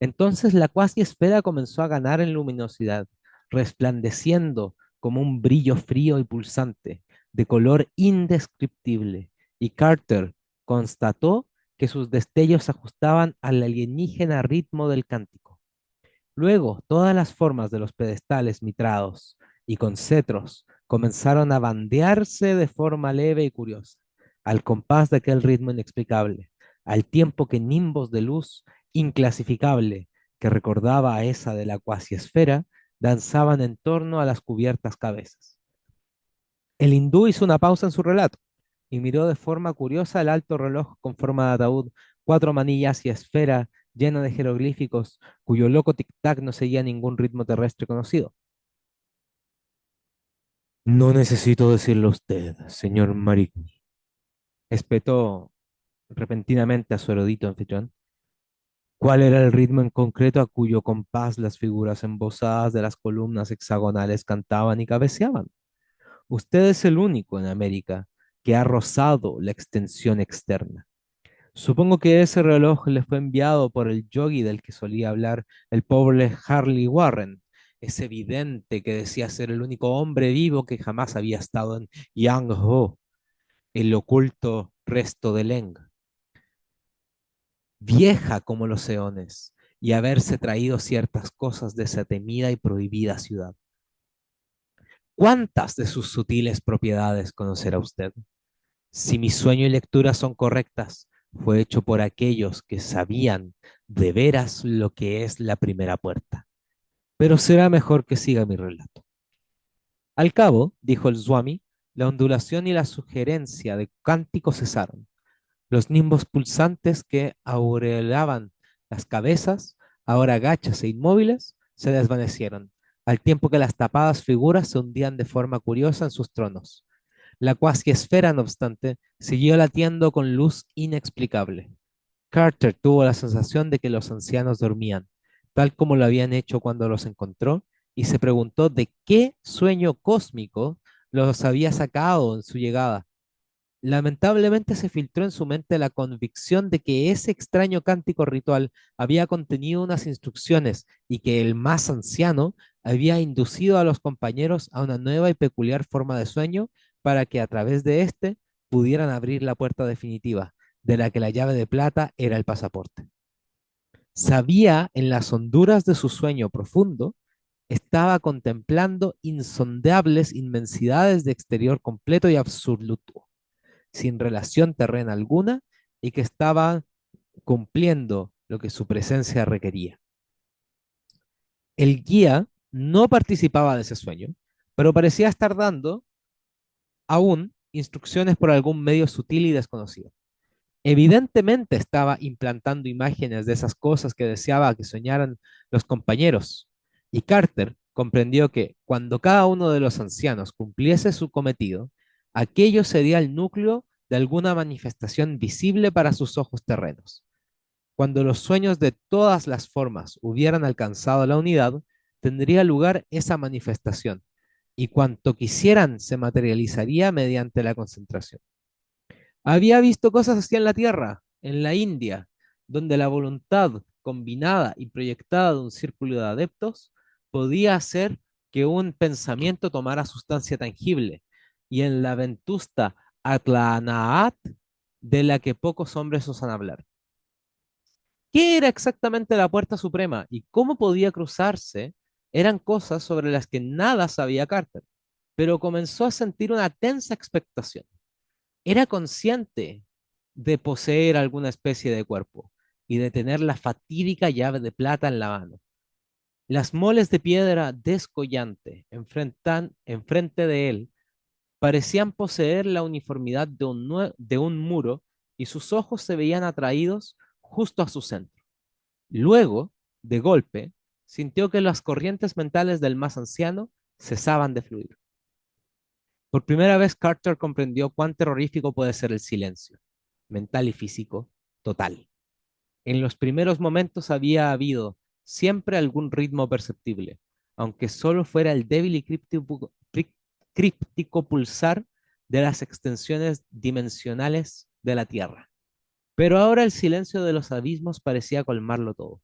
Entonces la cuasi esfera comenzó a ganar en luminosidad, resplandeciendo como un brillo frío y pulsante, de color indescriptible, y Carter constató que sus destellos se ajustaban al alienígena ritmo del cántico. Luego, todas las formas de los pedestales mitrados y con cetros comenzaron a bandearse de forma leve y curiosa, al compás de aquel ritmo inexplicable, al tiempo que nimbos de luz inclasificable, que recordaba a esa de la cuasiesfera, danzaban en torno a las cubiertas cabezas. El hindú hizo una pausa en su relato y miró de forma curiosa el alto reloj con forma de ataúd, cuatro manillas y esfera llena de jeroglíficos, cuyo loco tic-tac no seguía ningún ritmo terrestre conocido. No necesito decirlo a usted, señor Marigny, espetó repentinamente a su erudito anfitrión. ¿Cuál era el ritmo en concreto a cuyo compás las figuras embosadas de las columnas hexagonales cantaban y cabeceaban? Usted es el único en América que ha rozado la extensión externa. Supongo que ese reloj le fue enviado por el yogi del que solía hablar el pobre Harley Warren. Es evidente que decía ser el único hombre vivo que jamás había estado en Yang-ho, el oculto resto de Leng, vieja como los eones, y haberse traído ciertas cosas de esa temida y prohibida ciudad. ¿Cuántas de sus sutiles propiedades conocerá usted? Si mi sueño y lectura son correctas, fue hecho por aquellos que sabían de veras lo que es la primera puerta. Pero será mejor que siga mi relato. Al cabo, dijo el Swami, la ondulación y la sugerencia de cántico cesaron. Los nimbos pulsantes que aureolaban las cabezas, ahora gachas e inmóviles, se desvanecieron, al tiempo que las tapadas figuras se hundían de forma curiosa en sus tronos. La cuasi esfera, no obstante, siguió latiendo con luz inexplicable. Carter tuvo la sensación de que los ancianos dormían, tal como lo habían hecho cuando los encontró, y se preguntó de qué sueño cósmico los había sacado en su llegada. Lamentablemente se filtró en su mente la convicción de que ese extraño cántico ritual había contenido unas instrucciones y que el más anciano había inducido a los compañeros a una nueva y peculiar forma de sueño para que a través de éste pudieran abrir la puerta definitiva, de la que la llave de plata era el pasaporte. Sabía en las honduras de su sueño profundo, estaba contemplando insondables inmensidades de exterior completo y absoluto sin relación terrena alguna y que estaba cumpliendo lo que su presencia requería. El guía no participaba de ese sueño, pero parecía estar dando aún instrucciones por algún medio sutil y desconocido. Evidentemente estaba implantando imágenes de esas cosas que deseaba que soñaran los compañeros, y Carter comprendió que cuando cada uno de los ancianos cumpliese su cometido, aquello sería el núcleo de alguna manifestación visible para sus ojos terrenos. Cuando los sueños de todas las formas hubieran alcanzado la unidad, tendría lugar esa manifestación, y cuanto quisieran se materializaría mediante la concentración. Había visto cosas así en la Tierra, en la India, donde la voluntad combinada y proyectada de un círculo de adeptos podía hacer que un pensamiento tomara sustancia tangible, y en la ventusta Atlanaat, de la que pocos hombres osan hablar. ¿Qué era exactamente la Puerta Suprema y cómo podía cruzarse? Eran cosas sobre las que nada sabía Carter, pero comenzó a sentir una tensa expectación. Era consciente de poseer alguna especie de cuerpo y de tener la fatídica llave de plata en la mano. Las moles de piedra descollante enfrente de él parecían poseer la uniformidad de un muro, y sus ojos se veían atraídos justo a su centro. Luego, de golpe, sintió que las corrientes mentales del más anciano cesaban de fluir. Por primera vez, Carter comprendió cuán terrorífico puede ser el silencio, mental y físico, total. En los primeros momentos había habido siempre algún ritmo perceptible, aunque solo fuera el débil y críptico pulsar de las extensiones dimensionales de la Tierra. Pero ahora el silencio de los abismos parecía colmarlo todo.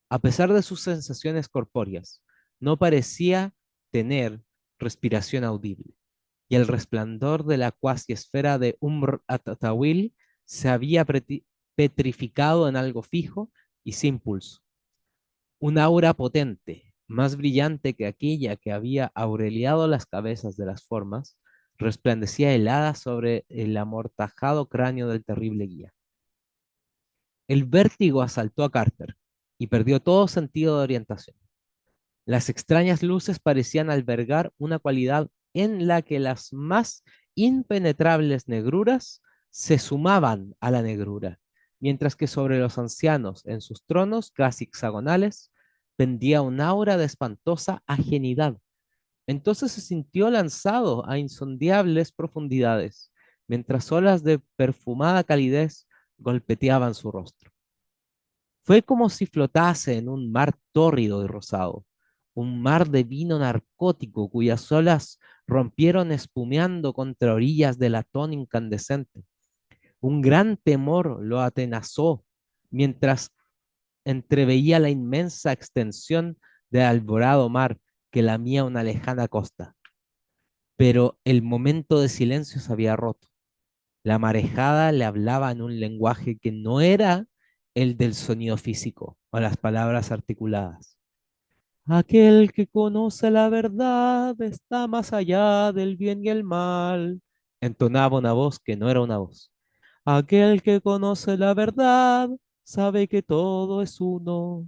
A pesar de sus sensaciones corpóreas, no parecía tener respiración audible, y el resplandor de la cuasi esfera de Atatawil se había petrificado en algo fijo y sin pulso. Un aura potente, más brillante que aquella que había aureliado las cabezas de las formas, resplandecía helada sobre el amortajado cráneo del terrible guía. El vértigo asaltó a Carter y perdió todo sentido de orientación. Las extrañas luces parecían albergar una cualidad en la que las más impenetrables negruras se sumaban a la negrura, mientras que sobre los ancianos en sus tronos casi hexagonales pendía un aura de espantosa ajenidad. Entonces se sintió lanzado a insondables profundidades, mientras olas de perfumada calidez golpeteaban su rostro. Fue como si flotase en un mar tórrido y rosado, un mar de vino narcótico cuyas olas rompieron espumeando contra orillas de latón incandescente. Un gran temor lo atenazó mientras entreveía la inmensa extensión de alborado mar que lamía una lejana costa. Pero el momento de silencio se había roto. La marejada le hablaba en un lenguaje que no era el del sonido físico o las palabras articuladas. Aquel que conoce la verdad está más allá del bien y el mal, entonaba una voz que no era una voz. Aquel que conoce la verdad sabe que todo es uno.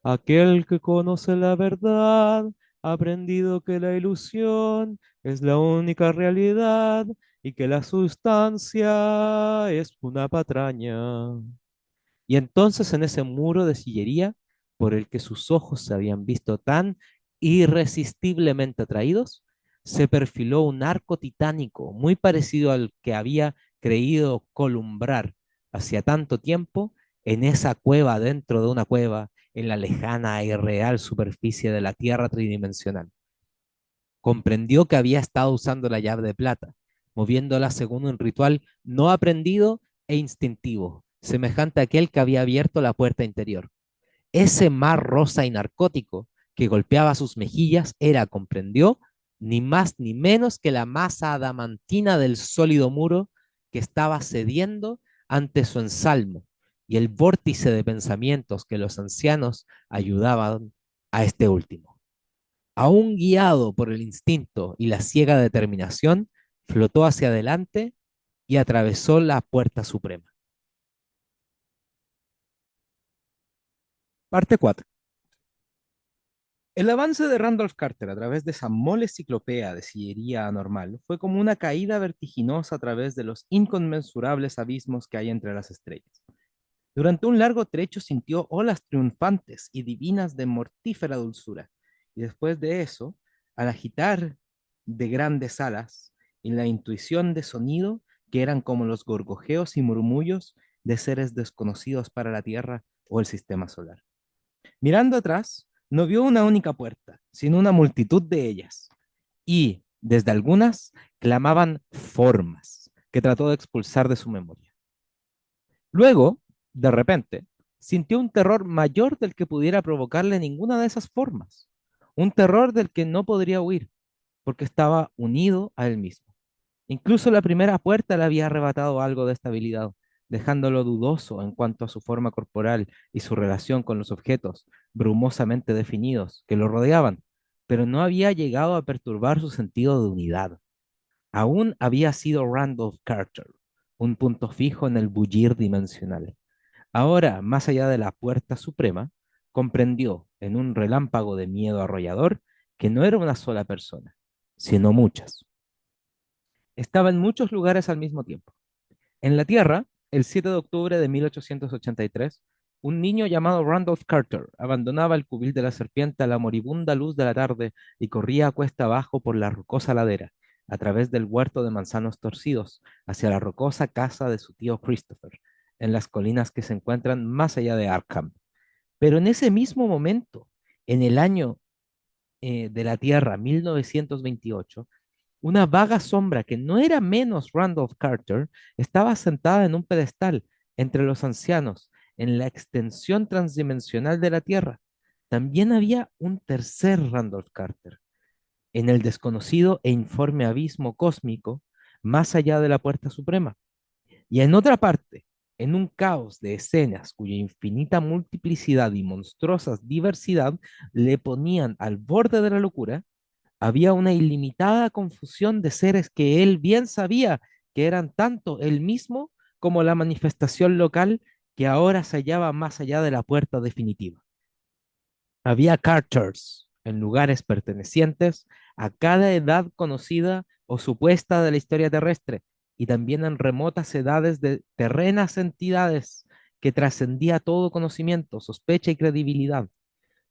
Aquel que conoce la verdad ha aprendido que la ilusión es la única realidad y que la sustancia es una patraña. Y entonces en ese muro de sillería por el que sus ojos se habían visto tan irresistiblemente atraídos, se perfiló un arco titánico muy parecido al que había creído columbrar hacía tanto tiempo en esa cueva dentro de una cueva en la lejana y real superficie de la tierra tridimensional. Comprendió que había estado usando la llave de plata, moviéndola según un ritual no aprendido e instintivo, semejante a aquel que había abierto la puerta interior. Ese mar rosa y narcótico que golpeaba sus mejillas era, comprendió, ni más ni menos que la masa adamantina del sólido muro que estaba cediendo ante su ensalmo, y el vórtice de pensamientos que los ancianos ayudaban a este último. Aún guiado por el instinto y la ciega determinación, flotó hacia adelante y atravesó la puerta suprema. Parte 4. El avance de Randolph Carter a través de esa mole ciclopea de sillería anormal fue como una caída vertiginosa a través de los inconmensurables abismos que hay entre las estrellas. Durante un largo trecho sintió olas triunfantes y divinas de mortífera dulzura, y después de eso, al agitar de grandes alas y la intuición de sonido que eran como los gorgojeos y murmullos de seres desconocidos para la Tierra o el sistema solar. Mirando atrás, no vio una única puerta, sino una multitud de ellas, y, desde algunas, clamaban formas que trató de expulsar de su memoria. Luego, de repente, sintió un terror mayor del que pudiera provocarle ninguna de esas formas, un terror del que no podría huir, porque estaba unido a él mismo. Incluso la primera puerta le había arrebatado algo de estabilidad, dejándolo dudoso en cuanto a su forma corporal y su relación con los objetos brumosamente definidos que lo rodeaban, pero no había llegado a perturbar su sentido de unidad. Aún había sido Randolph Carter, un punto fijo en el bullir dimensional. Ahora, más allá de la puerta suprema, comprendió en un relámpago de miedo arrollador que no era una sola persona, sino muchas. Estaba en muchos lugares al mismo tiempo. En la Tierra, el 7 de octubre de 1883, un niño llamado Randolph Carter abandonaba el cubil de la serpiente a la moribunda luz de la tarde y corría a cuesta abajo por la rocosa ladera, a través del huerto de manzanos torcidos, hacia la rocosa casa de su tío Christopher, en las colinas que se encuentran más allá de Arkham. Pero en ese mismo momento, en el año de la Tierra, 1928, una vaga sombra que no era menos Randolph Carter estaba sentada en un pedestal entre los ancianos en la extensión transdimensional de la Tierra. También había un tercer Randolph Carter en el desconocido e informe abismo cósmico más allá de la puerta suprema. Y en otra parte, en un caos de escenas cuya infinita multiplicidad y monstruosa diversidad le ponían al borde de la locura, había una ilimitada confusión de seres que él bien sabía que eran tanto él mismo como la manifestación local que ahora se hallaba más allá de la puerta definitiva. Había Carters en lugares pertenecientes a cada edad conocida o supuesta de la historia terrestre y también en remotas edades de terrenas entidades que trascendía todo conocimiento, sospecha y credibilidad.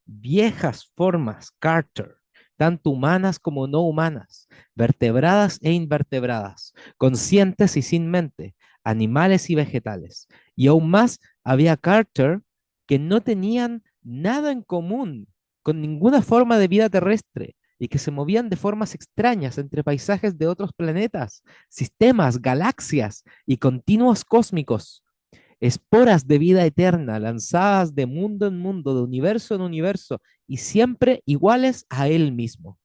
Viejas formas Carter, tanto humanas como no humanas, vertebradas e invertebradas, conscientes y sin mente, animales y vegetales. Y aún más, había Carter que no tenían nada en común con ninguna forma de vida terrestre y que se movían de formas extrañas entre paisajes de otros planetas, sistemas, galaxias y continuos cósmicos, esporas de vida eterna lanzadas de mundo en mundo, de universo en universo, y siempre iguales a él mismo.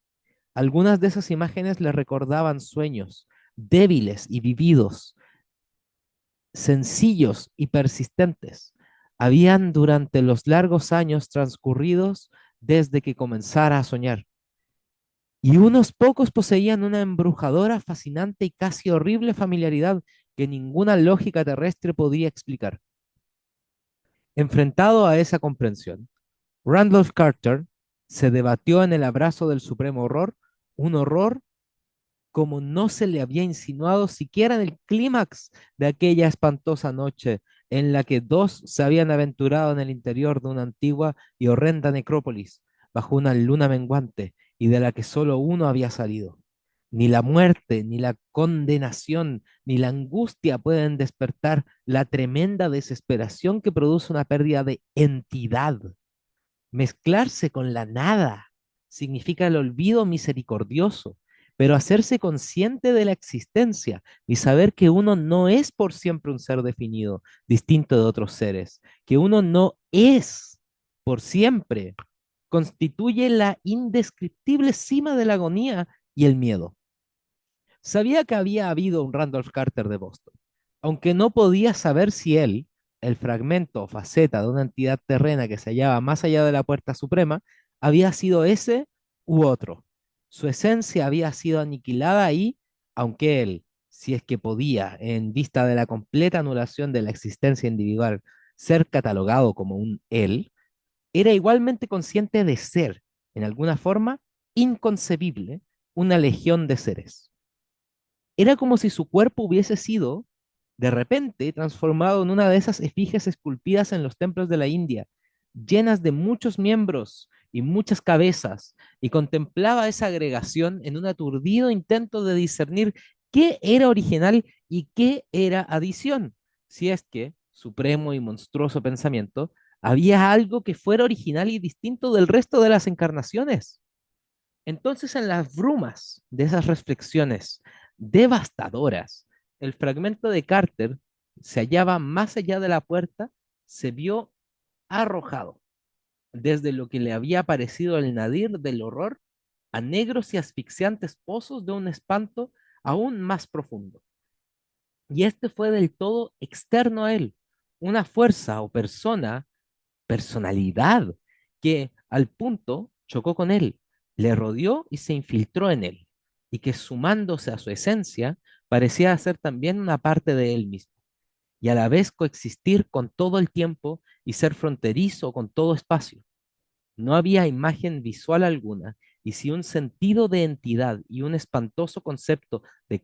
Algunas de esas imágenes le recordaban sueños débiles y vividos, sencillos y persistentes. Habían durante los largos años transcurridos desde que comenzara a soñar. Y unos pocos poseían una embrujadora, fascinante y casi horrible familiaridad que ninguna lógica terrestre podía explicar. Enfrentado a esa comprensión, Randolph Carter se debatió en el abrazo del supremo horror, un horror como no se le había insinuado siquiera en el clímax de aquella espantosa noche en la que dos se habían aventurado en el interior de una antigua y horrenda necrópolis bajo una luna menguante y de la que solo uno había salido. Ni la muerte, ni la condenación, ni la angustia pueden despertar la tremenda desesperación que produce una pérdida de entidad. Mezclarse con la nada significa el olvido misericordioso, pero hacerse consciente de la existencia y saber que uno no es por siempre un ser definido, distinto de otros seres, que uno no es por siempre, constituye la indescriptible cima de la agonía y el miedo. Sabía que había habido un Randolph Carter de Boston, aunque no podía saber si él, el fragmento o faceta de una entidad terrena que se hallaba más allá de la puerta suprema, había sido ese u otro. Su esencia había sido aniquilada ahí, aunque él, si es que podía, en vista de la completa anulación de la existencia individual, ser catalogado como un él, era igualmente consciente de ser. en alguna forma inconcebible, una legión de seres. Era como si su cuerpo hubiese sido, de repente, transformado en una de esas efigies esculpidas en los templos de la India, llenas de muchos miembros y muchas cabezas, y contemplaba esa agregación en un aturdido intento de discernir qué era original y qué era adición, si es que, supremo y monstruoso pensamiento, había algo que fuera original y distinto del resto de las encarnaciones. Entonces, en las brumas de esas reflexiones devastadoras, el fragmento de Carter se hallaba más allá de la puerta, se vio arrojado desde lo que le había parecido el nadir del horror a negros y asfixiantes pozos de un espanto aún más profundo. Y este fue del todo externo a él, una fuerza o persona, personalidad, que al punto chocó con él, le rodeó y se infiltró en él, y que sumándose a su esencia, parecía ser también una parte de él mismo, y a la vez coexistir con todo el tiempo y ser fronterizo con todo espacio. No había imagen visual alguna, y si un sentido de entidad y un espantoso concepto de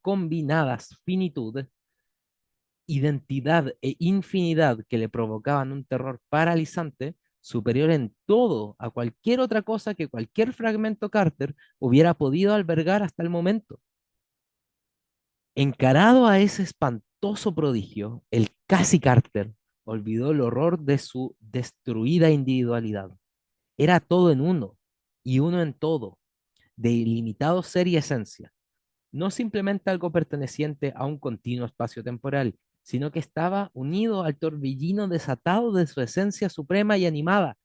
combinadas finitudes, identidad e infinidad que le provocaban un terror paralizante, superior en todo a cualquier otra cosa que cualquier fragmento Carter hubiera podido albergar hasta el momento. Encarado a ese espantoso prodigio, el casi Carter olvidó el horror de su destruida individualidad. Era todo en uno y uno en todo, de ilimitado ser y esencia, no simplemente algo perteneciente a un continuo espacio temporal, sino que estaba unido al torbellino desatado de su esencia suprema y animada,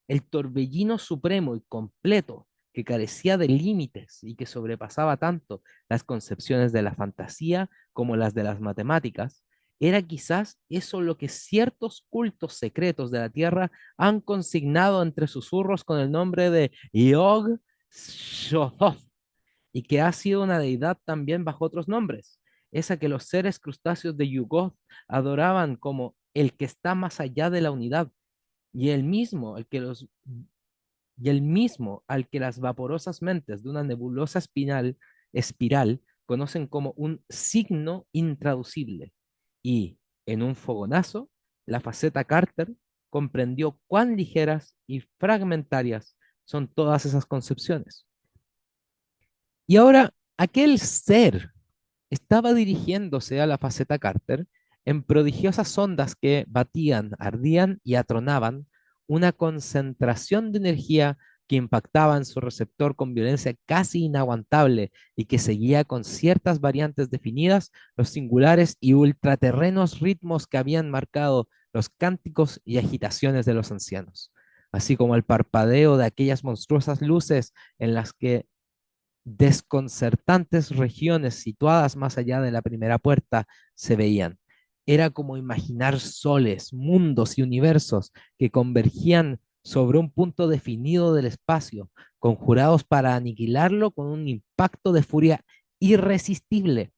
el torbellino supremo y completo que carecía de límites y que sobrepasaba tanto las concepciones de la fantasía como las de las matemáticas. Era quizás eso lo que ciertos cultos secretos de la Tierra han consignado entre susurros con el nombre de Yog Sothoth, y que ha sido una deidad también bajo otros nombres, esa que los seres crustáceos de Yugoth adoraban como el que está más allá de la unidad, y el mismo, y el mismo al que las vaporosas mentes de una nebulosa espiral conocen como un signo intraducible. Y, en un fogonazo, la faceta Carter comprendió cuán ligeras y fragmentarias son todas esas concepciones. Y ahora, aquel ser estaba dirigiéndose a la faceta Carter en prodigiosas ondas que batían, ardían y atronaban, una concentración de energía que impactaba en su receptor con violencia casi inaguantable y que seguía con ciertas variantes definidas los singulares y ultraterrenos ritmos que habían marcado los cánticos y agitaciones de los ancianos, así como el parpadeo de aquellas monstruosas luces en las que desconcertantes regiones situadas más allá de la primera puerta se veían. Era como imaginar soles, mundos y universos que convergían sobre un punto definido del espacio, conjurados para aniquilarlo con un impacto de furia irresistible,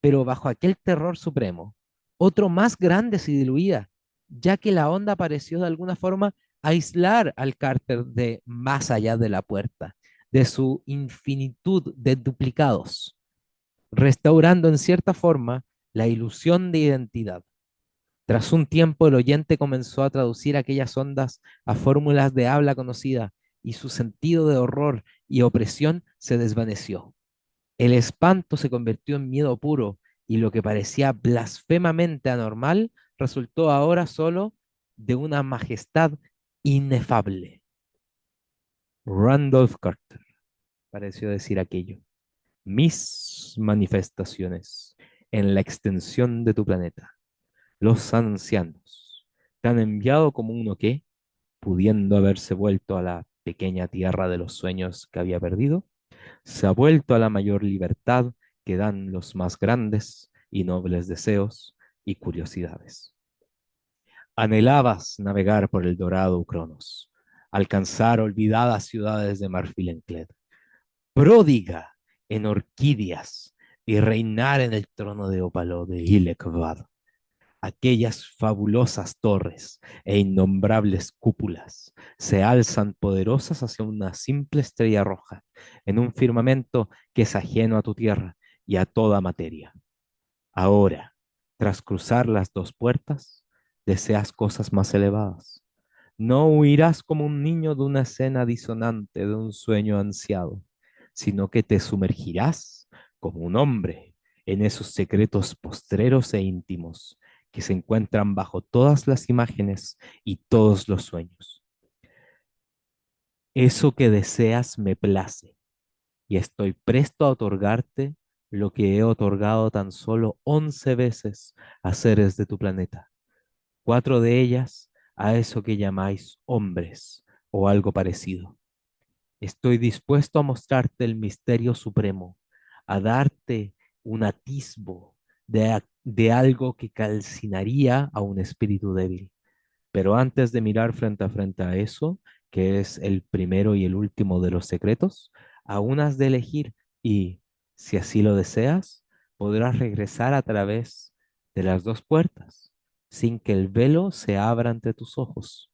pero bajo aquel terror supremo, otro más grande se diluía, ya que la onda pareció de alguna forma aislar al Carter de más allá de la puerta, de su infinitud de duplicados, restaurando en cierta forma la ilusión de identidad. Tras un tiempo, el oyente comenzó a traducir aquellas ondas a fórmulas de habla conocida y su sentido de horror y opresión se desvaneció. El espanto se convirtió en miedo puro y lo que parecía blasfemamente anormal resultó ahora solo de una majestad inefable. Randolph Carter pareció decir aquello. Mis manifestaciones en la extensión de tu planeta. Los ancianos te han enviado como uno que, pudiendo haberse vuelto a la pequeña tierra de los sueños que había perdido, se ha vuelto a la mayor libertad que dan los más grandes y nobles deseos y curiosidades. Anhelabas navegar por el dorado Cronos, alcanzar olvidadas ciudades de marfil encled, pródiga en orquídeas y reinar en el trono de ópalo de Ilekvad, Aquellas fabulosas torres e innombrables cúpulas se alzan poderosas hacia una simple estrella roja, en un firmamento que es ajeno a tu tierra y a toda materia. Ahora, tras cruzar las dos puertas, deseas cosas más elevadas. No huirás como un niño de una escena disonante de un sueño ansiado, sino que te sumergirás como un hombre en esos secretos postreros e íntimos que se encuentran bajo todas las imágenes y todos los sueños. Eso que deseas me place y estoy presto a otorgarte lo que he otorgado tan solo 11 veces a seres de tu planeta, 4 de ellas a eso que llamáis hombres o algo parecido. Estoy dispuesto a mostrarte el misterio supremo, a darte un atisbo de algo que calcinaría a un espíritu débil. Pero antes de mirar frente a eso, que es el primero y el último de los secretos, aún has de elegir y, si así lo deseas, podrás regresar a través de las dos puertas, sin que el velo se abra ante tus ojos.